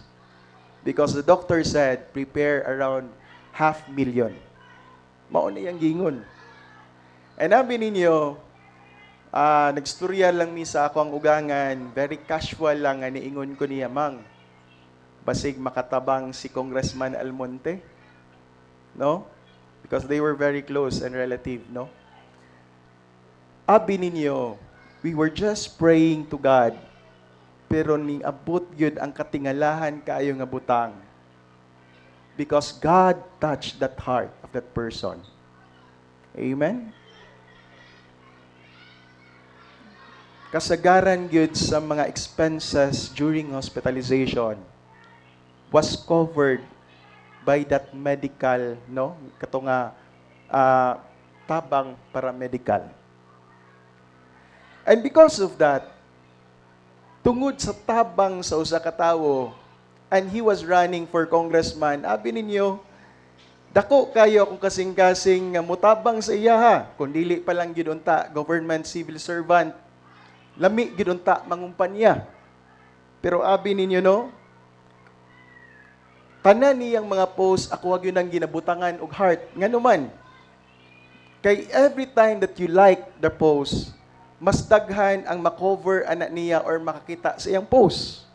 Because the doctor said, prepare around 500,000. Mao na yung gingon. And sabi ninyo, nagstorya lang mi sa ako ang ugangan, very casual lang nga niingon ko niya, Mang, basig makatabang si Congressman Almonte. No? Because they were very close and relative, no? Abi ninyo, we were just praying to God, pero ning abot yun ang katingalahan kaayo nga butang. Because God touched that heart of that person. Amen? Kasagaran gyud sa mga expenses during hospitalization was covered by that medical, no? Kato nga tabang paramedical. And because of that, tungod sa tabang sa usa ka tawo, and he was running for congressman, abi ninyo, dako kayo kung kasing-kasing nga mutabang sa iya ha, kung dili pa lang gyud unta government civil servant, lami gyud unta mangumpanya. Pero abi ninyo no, tanan niyang mga post ako gyud nang ginabutangan og heart nganuman. Kay every time that you like the post, mas daghan ang makover anak niya or makakita sa iyang post.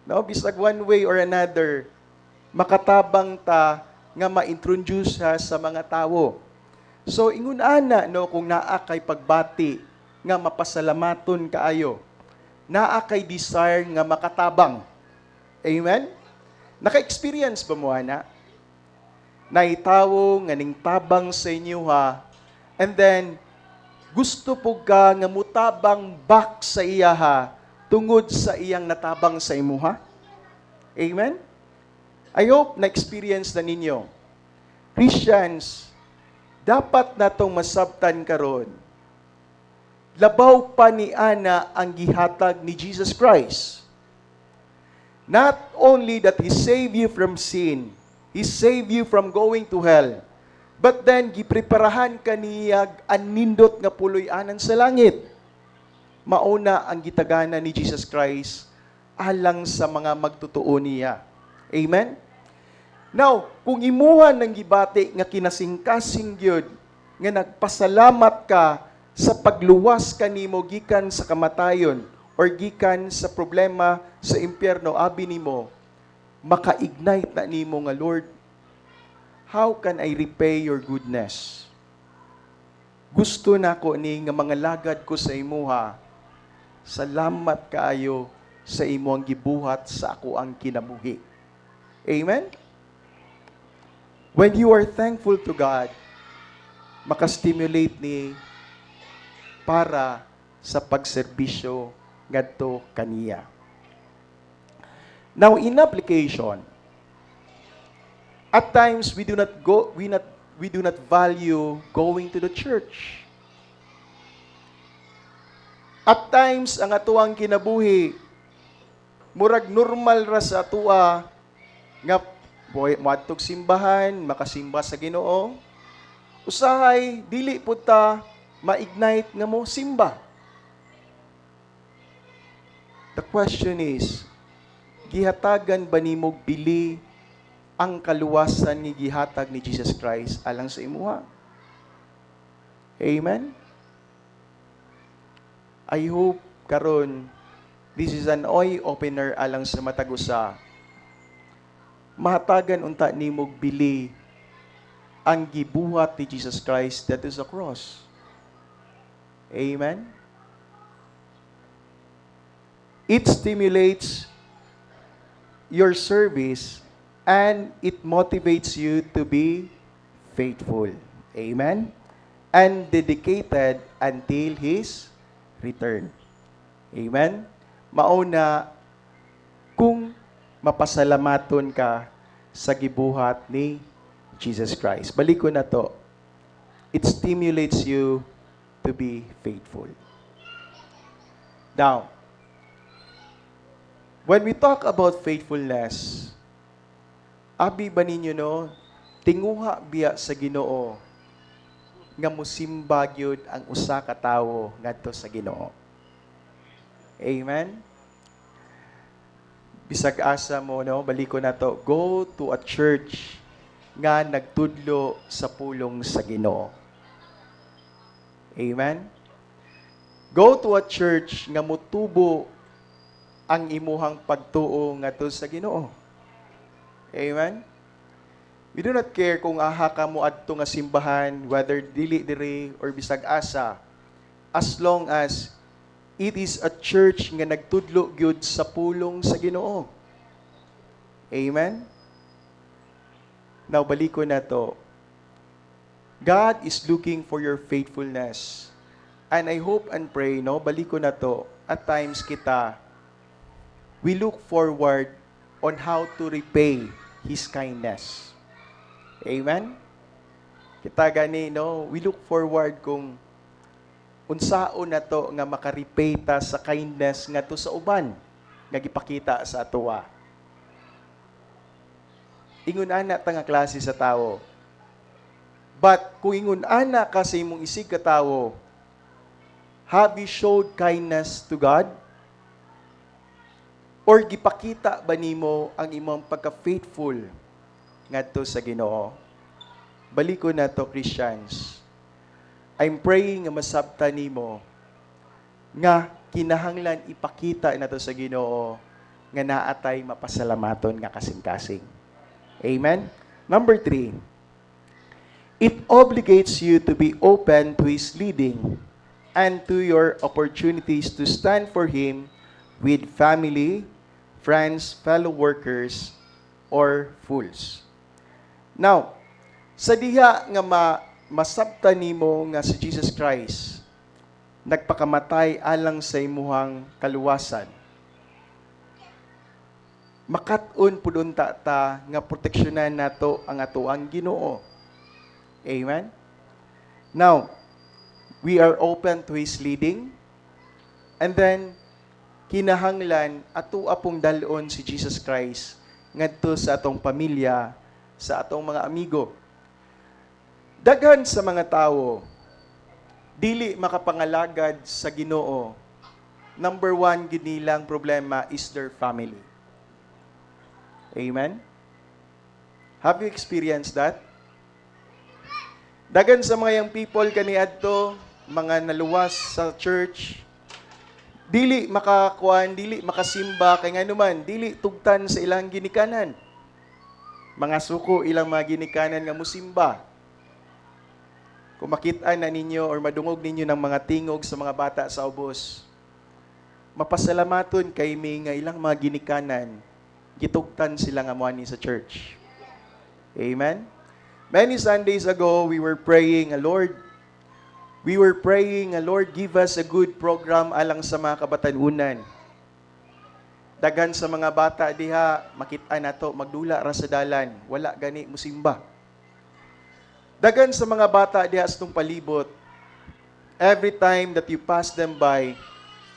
No, bisag one way or another, makatabang ta nga ma-introduce sa mga tawo. So ingon ana no kung naa kay pagbati nga mapasalamaton kaayo. Naa kay desire nga makatabang. Amen. Naka-experience ba mo ana? Naitawo nga ning tabang sa inyo ha. And then gusto po ka nga mutabang back sa iya ha, tungod sa iyang natabang sa imo ha? Amen? I hope na-experience na ninyo. Christians, dapat natong masabtan karon. Labaw pa ni ana ang gihatag ni Jesus Christ. Not only that He saved you from sin, He saved you from going to hell, but then, gipreparahan kaniyag anindot nga puloy-anan sa langit. Mauna ang gitagana ni Jesus Christ alang sa mga magtutuo niya. Amen? Now, kung imuhan ng gibati nga kinasingkasing gyud nga nagpasalamat ka sa pagluwas kanimo gikan sa kamatayon or gikan sa problema sa impyerno, abi nimo, maka-ignite na nimo nga, Lord, how can I repay your goodness? Gusto na ko ni nga mga lagad ko sa imuha. Salamat kaayo sa imo ang gibuhat sa ako ang kinabuhi. Amen? When you are thankful to God, makastimulate ni para sa pagserbisyo ngadto kaniya. Now, in application, at times we do not value going to the church. At times ang atuang kinabuhi murag normal ra sa atua nga moadtog simbahan, makasimba sa Ginoo. Usahay dili pud ta ma-ignite nga mo simba. The question is, gihatagan ba nimo bili ang kaluwasan ni gihatag ni Jesus Christ alang sa imuha? Amen? I hope karon this is an eye-opener alang sa matag usa. Mahatagan unta nimo bili ang gibuhat ni Jesus Christ that is a cross. Amen? It stimulates your service and it motivates you to be faithful. Amen? And dedicated until His return. Amen? Mauna, kung mapasalamaton ka sa gibuhat ni Jesus Christ. Balik ko na to. It stimulates you to be faithful. Now, when we talk about faithfulness, abi ba ninyo no, tinguha biya sa Ginoo nga musimba gyud ang usa ka tawo ngadto sa Ginoo. Amen. Bisag asa mo no, baliko na to. Go to a church nga nagtudlo sa pulong sa Ginoo. Amen. Go to a church nga mutubo ang imuhang pagtuo ngadto sa Ginoo. Amen. We do not care kung aha ka mo adto nga simbahan, whether dili diri or bisag asa, as long as it is a church nga nagtudlo gyud sa pulong sa Ginoo. Amen. Now baliko na to. God is looking for your faithfulness. And I hope and pray, no, baliko na to, at times kita, we look forward on how to repay His kindness. Amen? Kita gani, no, we look forward kung unsaon na to nga makarepay ta sa kindness nga to sa uban, nga gipakita sa atoa. Ingon ana ta nga klase sa tawo. But kung ingon ana ka sa imong isig ka tawo, have you showed kindness to God? Or gipakita ba nimo ang imong pagka-faithful ngadto sa Ginoo? Baliko na to, Christians. I'm praying nga masabta nimo nga kinahanglan ipakita nato sa Ginoo nga naatay mapasalamaton nga kasing-kasing. Amen? Number 3, it obligates you to be open to His leading and to your opportunities to stand for Him with family, friends, fellow workers, or fools. Now, sa diha nga masabta nimo nga si Jesus Christ nagpakamatay alang sa imuhang kaluwasan, makat-on pud ta nga proteksyonan nato ang atoang Ginoo. Amen? Now, we are open to His leading, and then kinahanglan ato apong dalon si Jesus Christ ngadto sa atong pamilya, sa atong mga amigo. Daghan sa mga tawo dili makapangalagad sa Ginoo. Number 1 gid nilang problema is their family. Amen? Have you experienced that? Dagan sa mga young people kaniadto, mga naluwas sa church, dili makakuan, dili makasimba, kay nga naman, dili tugtan sa ilang ginikanan. Mga suko ilang mga ginikanan nga musimba. Kung makita na ninyo or madungog ninyo ng mga tingog sa mga bata sa ubos, mapasalamaton kay may nga ilang mga ginikanan, gitugtan sila nga muani sa church. Amen? Many Sundays ago, we were praying, Lord, give us a good program alang sa mga kabatanunan. Dagan sa mga bata diha, makita nato magdula ra sa dalan, wala gani musimba. Dagan sa mga bata diha sa tong palibot, every time that you pass them by,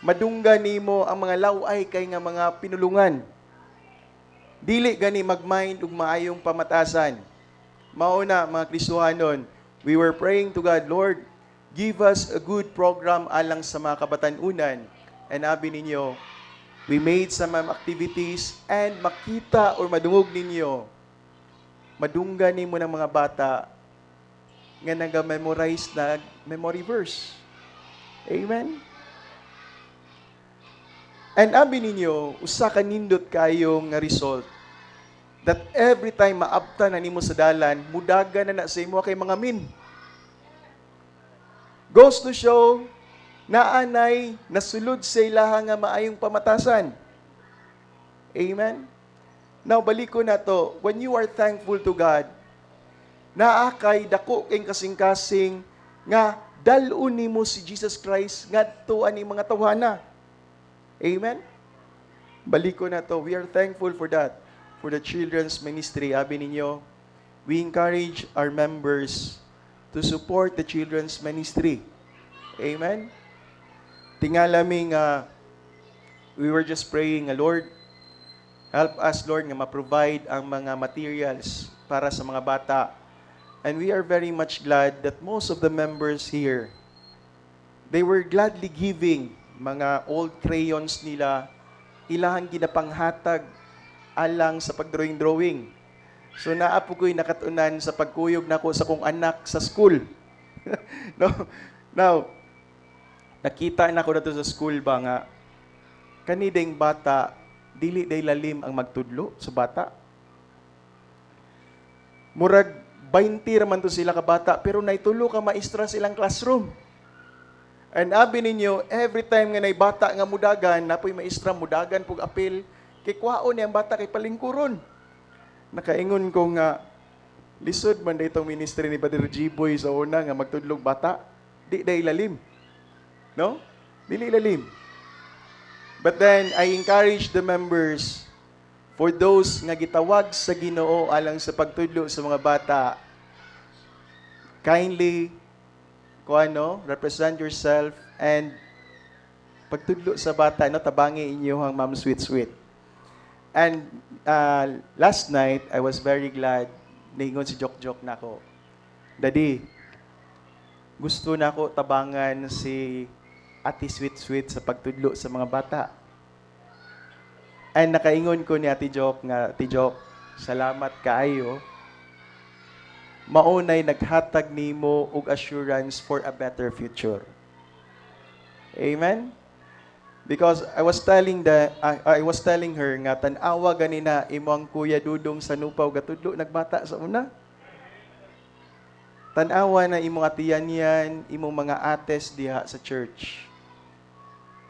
madungga nimo ang mga laway kay nga mga pinulungan. Dili gani mag-mind ug maayong pamatasan. Mauna mga Kristohanon, we were praying to God, Lord, give us a good program alang sa mga kabatanunan. And abi ninyo, we made some activities and makita or madungog ninyo, madungga nimo ng mga bata nga naga-memorize na memory verse. Amen? And abi ninyo, usa ka nindot kayo nga result that every time maabtan na nimo sa dalan, mudaga na sa imo kay mga min. Goes to show, naanay, nasulod sa ilaha nga maayong pamatasan. Amen? Now, baliko na to. When you are thankful to God, naakay dako king kasing-kasing nga dalon nimo si Jesus Christ ngadto ani mga tawhana. Amen? Baliko na to. We are thankful for that. For the children's ministry, abi ninyo, we encourage our members to support the children's ministry. Amen? Tingalaming, we were just praying, Lord, help us, Lord, nga ma-provide ang mga materials para sa mga bata. And we are very much glad that most of the members here, they were gladly giving mga old crayons nila, ilahang ginapanghatag alang sa pagdrawing-drawing. So naapo ko'y nakatunan sa pagkuyog nako sa kong anak sa school. No? Now, nakita na ko na to sa school ba nga, kanideng bata, dili day lalim ang magtudlo sa bata. Murag 20 raman to sila ka bata, pero naitulo ka maestra silang classroom. And abi ninyo, every time nga nay bata nga mudagan, napoy maestra mudagan pug apil, kay kwaon ang bata kay palingkuron. Nakaingon ko nga, lisod man day itong ministry ni Brother G-Boy sa una nga magtudlog bata. Di day lalim. No? Dili lalim. But then, I encourage the members, for those nga gitawag sa Ginoo alang sa pagtudlo sa mga bata, kindly, represent yourself and pagtudlo sa bata, no, tabangi inyong Ma'am Sweet Sweet. And last night, I was very glad, naingon si Jok-Jok na ko, Daddy, gusto na ko tabangan si Ate Sweet Sweet sa pagtudlo sa mga bata. And nakaingon ko ni Ate Jok nga, Ate Jok, salamat kaayo. Maunay naghatag nimo og assurance for a better future. Amen? Because I was telling her nga tan-awa ganina imo ang Kuya Dudong sa Nupaw gatudlo nagbata sa una. Tan-awa na imong atiyan yan, imong mga ates diha sa church.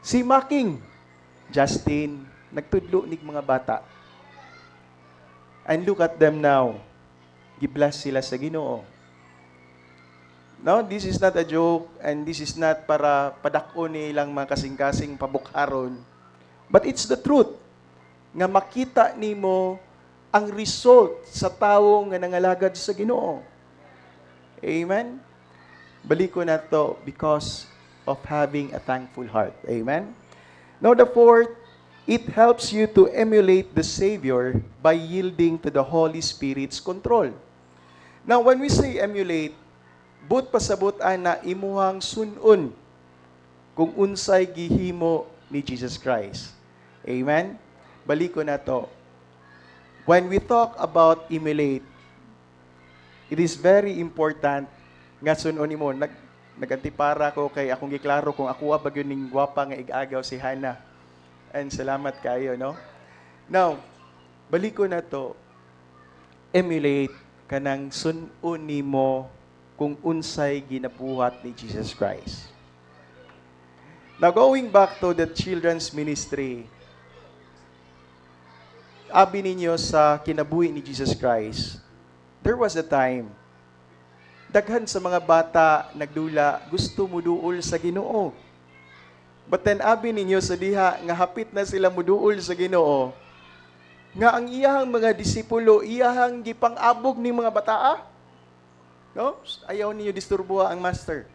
Si Making, Justin, nagtudlo nig mga bata. And look at them now. Gibless sila sa Ginoo. No, this is not a joke and this is not para padakon nilang mga kasing-kasing pabukharon. But it's the truth. Nga makita nimo ang result sa tawo nga nangalagad sa Ginoo. Amen? Balik ko na to because of having a thankful heart. Amen? Now the fourth, it helps you to emulate the Savior by yielding to the Holy Spirit's control. Now, when we say emulate, but pasabot na imuhang sunon kung unsay gihimo ni Jesus Christ. Amen? Balik ko na to. When we talk about emulate, it is very important nga sunon mo. Nagantipara ko kay akong giklaro kung ako ba yun ning gwapa nga igagaw si Hannah. And salamat kayo, no? Now, balik ko na to. Emulate kanang sunon nimo kung unsay ginabuhat ni Jesus Christ. Now, going back to the children's ministry, abi ninyo sa kinabuhi ni Jesus Christ, there was a time, daghan sa mga bata nagdula, gusto muduol sa Ginoo. But then, abi ninyo sa diha, nga hapit na sila muduol sa Ginoo, nga ang iyahang mga disipulo, iyahang gipang-abog ni mga bataa. No? Ayaw niyo disturbuha ang master.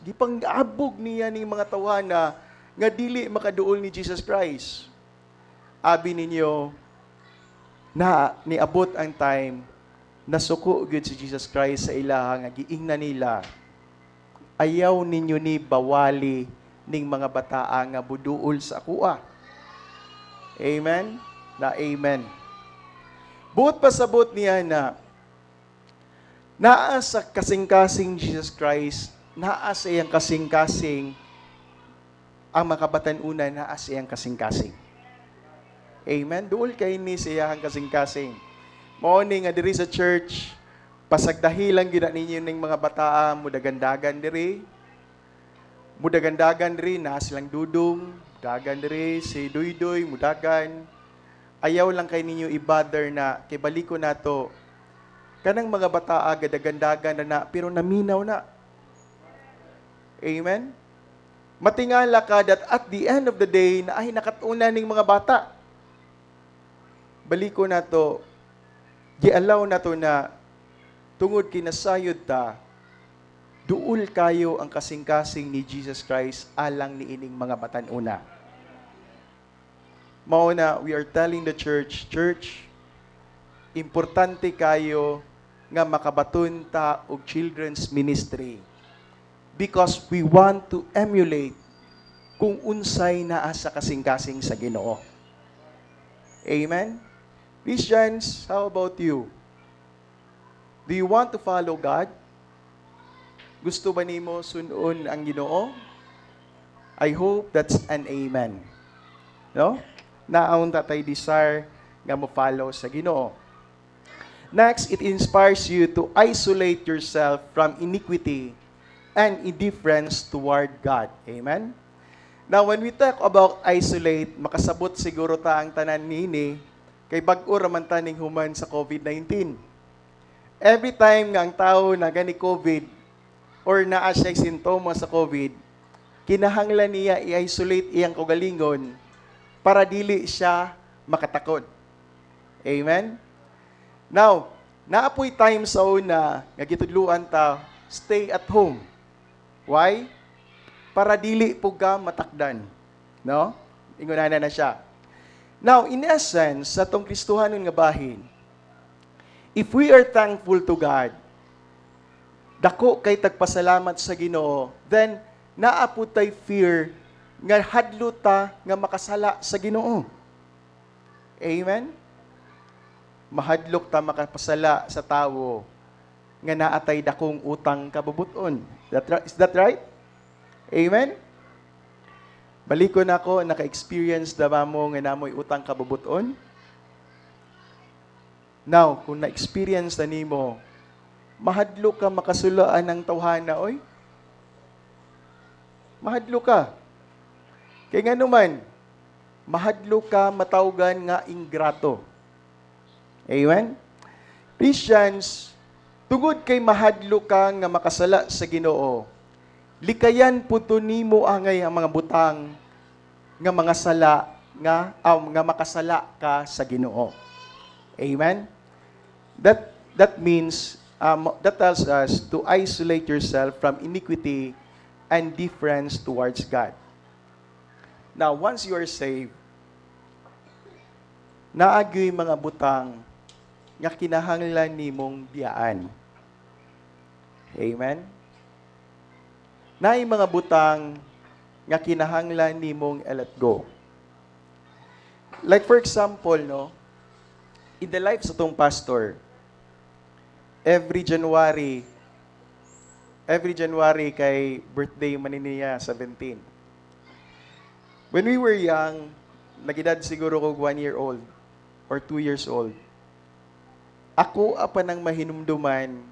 Gipang-abog niya ni mga tawana nga dili makaduol ni Jesus Christ. Abi ninyo, na niabot ang time, nasuko gyud si Jesus Christ sa ilaha nga giingnan nila. Ayaw ninyo ni bawali ning mga bataa nga buduol sa akua. Amen? Na amen. Buot pasabot niya na naa sa kasing-kasing Jesus Christ, naa sa iyang kasing-kasing ang makabatan-una, naa sa iyang kasing-kasing. Amen? Duol kay ni sa iyang kasing-kasing. Morning nga diri sa church, pasagdahilan gina ninyo ning mga bataa, mudagandagan diri. Mudagandagan diri, naa silang dudong, dagan diri, si Duydoy, mudagan. Ayaw lang kay ninyo i-bother na, kay baliko na to, kanang mga bataa gadagandagan na pero naminaw na. Amen? Matingala ka that at the end of the day, na ay nakatuna ning mga bata. Baliko na to, gialaw na to na tungod kinasayod ta, duol kayo ang kasing-kasing ni Jesus Christ alang ni ining mga batanuna. Mao na, we are telling the church, importante kayo nga makabaton ta og children's ministry because we want to emulate kung unsay naa sa kasing-kasing sa Ginoo. Amen? Christians, how about you? Do you want to follow God? Gusto ba nimo sunon ang Ginoo? I hope that's an amen. No? Naon ta tay desire nga mo follow sa Ginoo. Next, it inspires you to isolate yourself from iniquity and indifference toward God. Amen? Now, when we talk about isolate, makasabot siguro ta ang tanan nini kay bag-o raman taning human sa COVID-19. Every time nga ang tao na gani COVID or naa siya sintomas sa COVID, kinahanglan niya i-isolate iyang kaugalingon para dili siya makatakod. Amen? Now, naapoy time sa una nga gitudluan ta, stay at home. Why? Para dili po ka matakdan. No? Ingunahan na siya. Now, in essence, sa tong Kristohanon nga bahin, if we are thankful to God, dako kay tagpasalamat sa Ginoo, then naapod tay fear nga hadlo ta nga makasala sa Ginoo. Amen? Mahadlok ta makapasala sa tawo nga naatay dakong utang kabubuton. Is that right? Amen? Balikon ako, naka-experience na ba mo nga namoy utang kabubuton? Now, kung na-experience na nimo, mahadlok ka makasulaan ng tawhana, oy? Mahadlok ka. Kaya nga naman, mahadlok ka matawgan nga ingrato. Amen? Christians, tungod kay mahadlo ka nga makasala sa Ginoo, likayan puto nimo angay ang mga butang nga mga sala nga makasala ka sa Ginoo. Amen? That means that tells us to isolate yourself from iniquity and difference towards God. Now, once you are saved, naagyoy mga butang nga kinahanglan nimong biyaan. Amen? Naay mga butang nga kinahanglan nimong let go. Like for example, no, in the life sa tong pastor, every January kay birthday man niya 17. When we were young, nagidad siguro ko 1 year old or 2 years old. Ako apa nang mahinumduman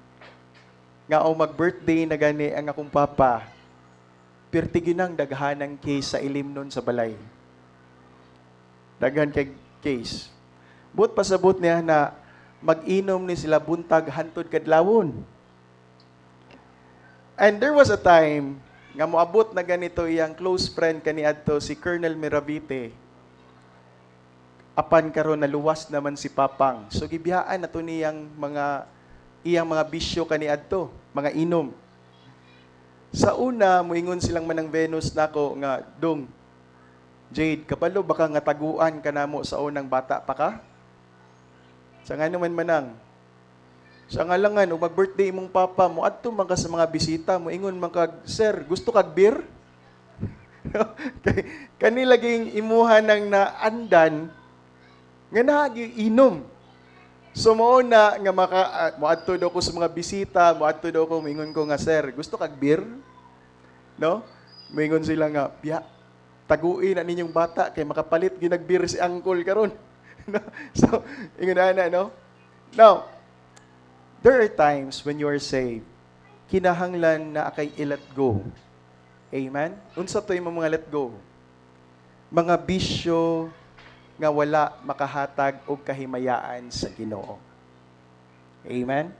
nga o mag-birthday na gani ang akong papa, pertigin ang daghanang case sa ilim nun sa balay. Daghan kay case. But pasabot niya na mag-inom ni sila buntag hantod kadlawon. And there was a time nga moabot na ganito iyang close friend kaniadto si Colonel Miravite. Apan karon naluwas naman si Papang. So gibiyaan nato niyang iyang mga bisyo kaniadto, mga inom. Sa una, moingon silang manang Venus nako nga, Dong, Jade, kabalo baka nga taguan ka namo sa unang bata pa ka? Sa nga naman manang. Sa nga langan, o mag-birthday mong papa mo, adto man ka sa mga bisita mo, ingon man kag, Sir, gusto kag beer? Kanilaging imuhan ng naandan, nga nagiinom. So mo na nga moadto daw ko sa mga bisita, moadto daw ko mingon ko nga sir, gusto kag beer? No? Mingon sila nga, "Biya, taguin na ninyong bata kay makapalit gyud nag-beer si uncle karon." No? So, ingon na no? Now, there are times when you are saved, kinahanglan na akay i-let go. Amen? Unsa to yung mga let go? Mga bisyo nga wala makahatag og kahimayaan sa Ginoo. Amen?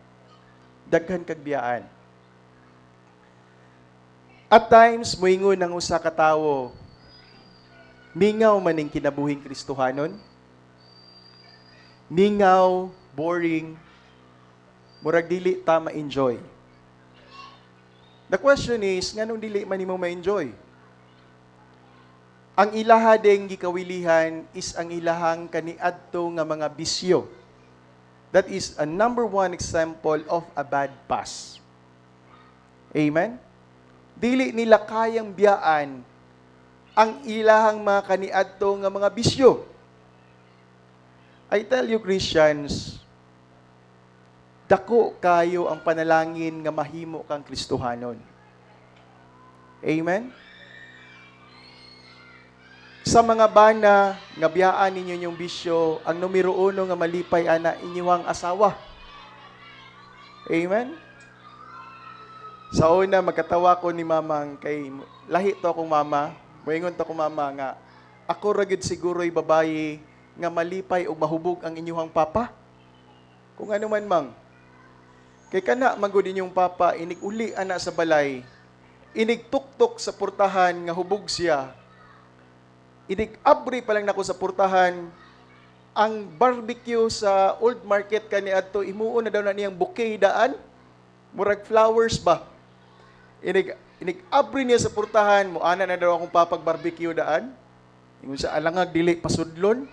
Daghan kag biyaan. At times, moingon ang usa ka tawo, mingaw maning kinabuhing Kristohanon, mingaw, boring, murag dili ta ma-enjoy. The question is, nganong dili man nimo ma-enjoy? Ang ilaha ding gikawilihan is ang ilahang kaniadto nga mga bisyo. That is a number one example of a bad past. Amen? Dili nila kayang biyaan ang ilahang mga kaniadto nga mga bisyo. I tell you, Christians, dako kayo ang panalangin nga mahimo kang Kristohanon. Amen? Sa mga bana nga biyaan ninyo yung bisyo, ang numero uno nga malipay ana inyong asawa. Amen? Sa una, magkatawa ko ni mamang kay lahi to akong mama, moingon to akong mama nga, ako ragid siguro'y babae nga malipay o mahubog ang inyong papa. Kung ano man mang. Kay kana magud inyong papa, inig uli ana sa balay, inig tuktok sa portahan nga hubog siya, inig abri pa lang nako sa portahan, ang barbecue sa Old Market kaniadto imuon na daw na niyang bouquet daan, murag flowers ba? Inig abri niya sa portahan, mo ana na daw akong papag-barbecue daan. Ingon sa alangag dili pasudlon,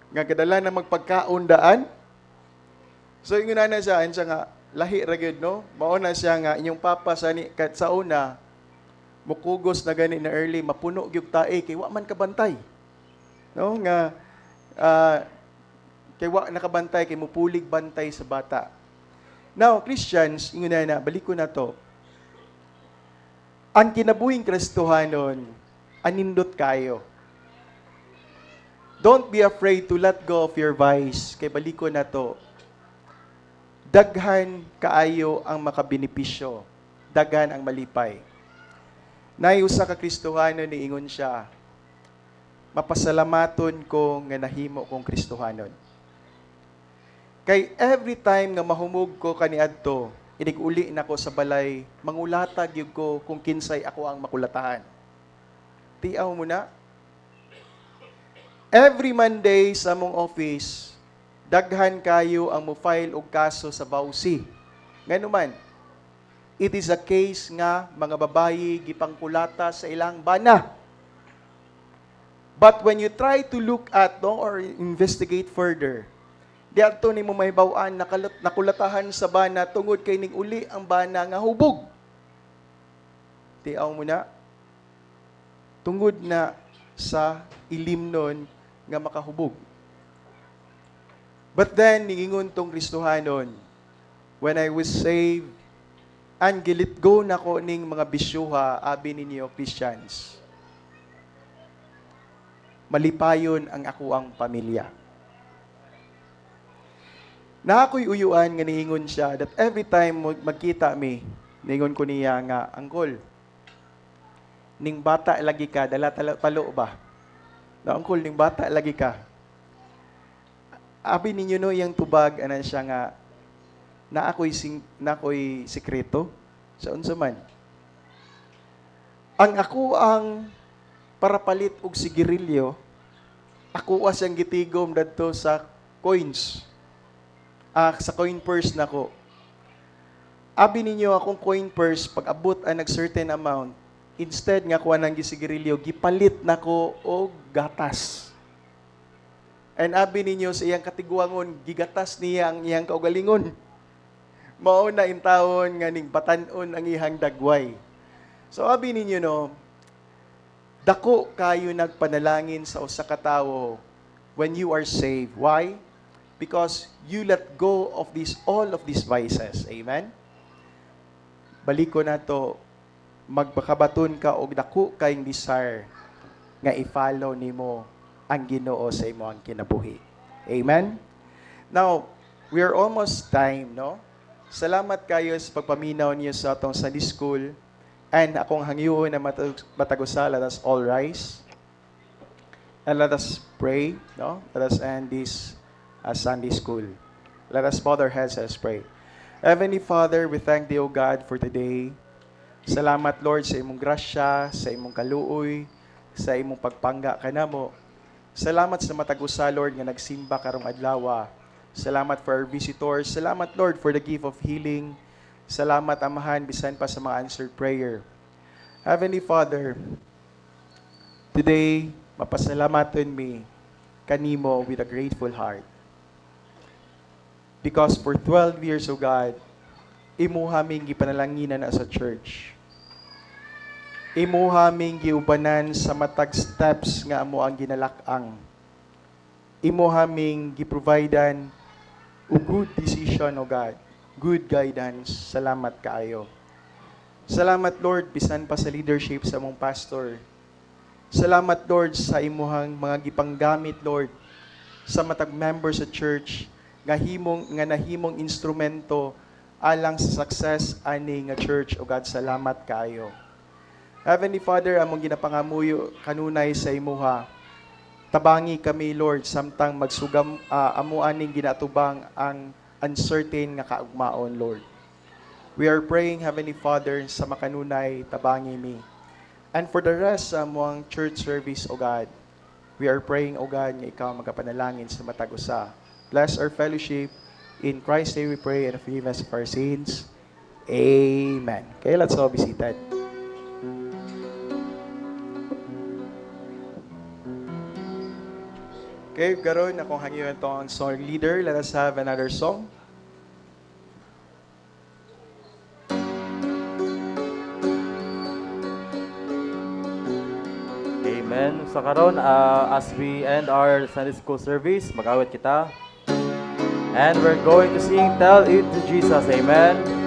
nga kadala na magpagkaon daan. So ingon na siya nga lahi ra gyud no. Mao na siya nga inyong papa sa una mukugos na gani na early mapuno gyud tae kay wa man kabantay. No nga kay wa nakabantay kay mupulig bantay sa bata. Now Christians, ingon na balik ko na to. Ang kinabuhing Kristohanon, anindot kayo. Don't be afraid to let go of your vice. Kay baliko na to. Daghan kaayo ang makabenepisyo. Daghan ang malipay. Nayusa ka Kristohanon ni ingon siya, mapasalamaton ko nga nahimo kong Kristohanon. Kay every time nga mahumog ko kaniadto, inig-uli na ko sa balay, mangulatag yun ko kung kinsay ako ang makulatahan. Tiaw mo na. Every Monday sa mong office, daghan kayo ang mo-file og kaso sa Bausi. Ngano man, it is a case nga mga babayi gipangkulata sa ilang bana. But when you try to look at or investigate further, diadto nimo mahibaw-an nakulatahan sa bana tungod kay ning uli ang bana nga hubog. Tiaw mo na. Tungod na sa ilimnon nga makahubog. But then niingon tong Kristohanon, when I was saved, and gilit go na ko ning mga bisyuha, abi ninyo Christians. Malipayon ang ako ang pamilya. Na ako'y uyuan nga niingon siya that every time magkita mi, niingon ko niya nga, Angkol, ning bata lagi ka, dala talo ba? Na Angkol, ning bata lagi ka. Abi ninyo no, yung tubag, anan siya nga, na ako'y sikreto sa unsa man. Ang ako ang parapalit og sigirilyo, ako siyang gitigom dadto sa coins. Sa coin purse nako. Abi ninyo akong coin purse pag abot ang nag-certain amount, instead nga kuha nang gisigirilyo, gipalit nako og gatas. And abi ninyo sa iyang katiguangon, gigatas niya ang iyang kaugalingon. Mao na intawon nga ning batan-on ang iyang dagway. So abi ninyo no, dako kayo nagpanalangin sa usa ka tawo when you are saved. Why? Because you let go of all of these vices. Amen? Balik ko na to, magpakabaton ka og dako kayong desire nga i-follow nimo ang Ginoo sa imo ang kinabuhi. Amen? Now, we are almost time, no? Salamat kayo sa pagpaminaw niyo sa atong Sunday School and akong hangyoon na matagusa. Let us all rise and let us pray, no? Let us end this Sunday School. Let us bow our heads as pray. Heavenly Father, we thank Thee, O God, for today. Salamat, Lord, sa imong grasya, sa imong kaluoy, sa imong pagpangga kanamo. Salamat sa matagusa, Lord, nga nagsimba karong adlaw. Salamat for our visitors. Salamat, Lord, for the gift of healing. Salamat, Amahan, bisan pa sa mga answered prayer. Heavenly Father, today, mapasalamaton mi kanimo with a grateful heart. Because for 12 years, O God, imo haming gipanalanginan na sa church. Imo haming giubanan sa matag steps nga amo ang ginalak-ang. Imo haming giprovidean o good decision, O God. Good guidance. Salamat kaayo. Salamat, Lord, bisan pa sa leadership sa mong pastor. Salamat, Lord, sa imuhang mga gipanggamit, Lord, sa matag members sa church nga nahimong instrumento alang sa success ani nga church. O God, salamat kaayo. Heavenly Father, among ginapangamuyo kanunay sa imuha. Tabangi kami, Lord, samtang magsugam amo aning ginatubang ang uncertain nga kaugmaon, Lord. We are praying, Heavenly Father, sa makanunay tabangi mi. And for the rest sa amuang church service, O God, we are praying, O God, nga ikaw magapanalangin sa matag usa. Bless our fellowship. In Christ's name we pray and forgive us of our sins. Amen. Okay, let's all be seated. Okay, karon akong hangyon itong song leader. Let us have another song. Amen. So karon, as we end our Sunday school service, mag-awit kita. And we're going to sing Tell It to Jesus. Amen.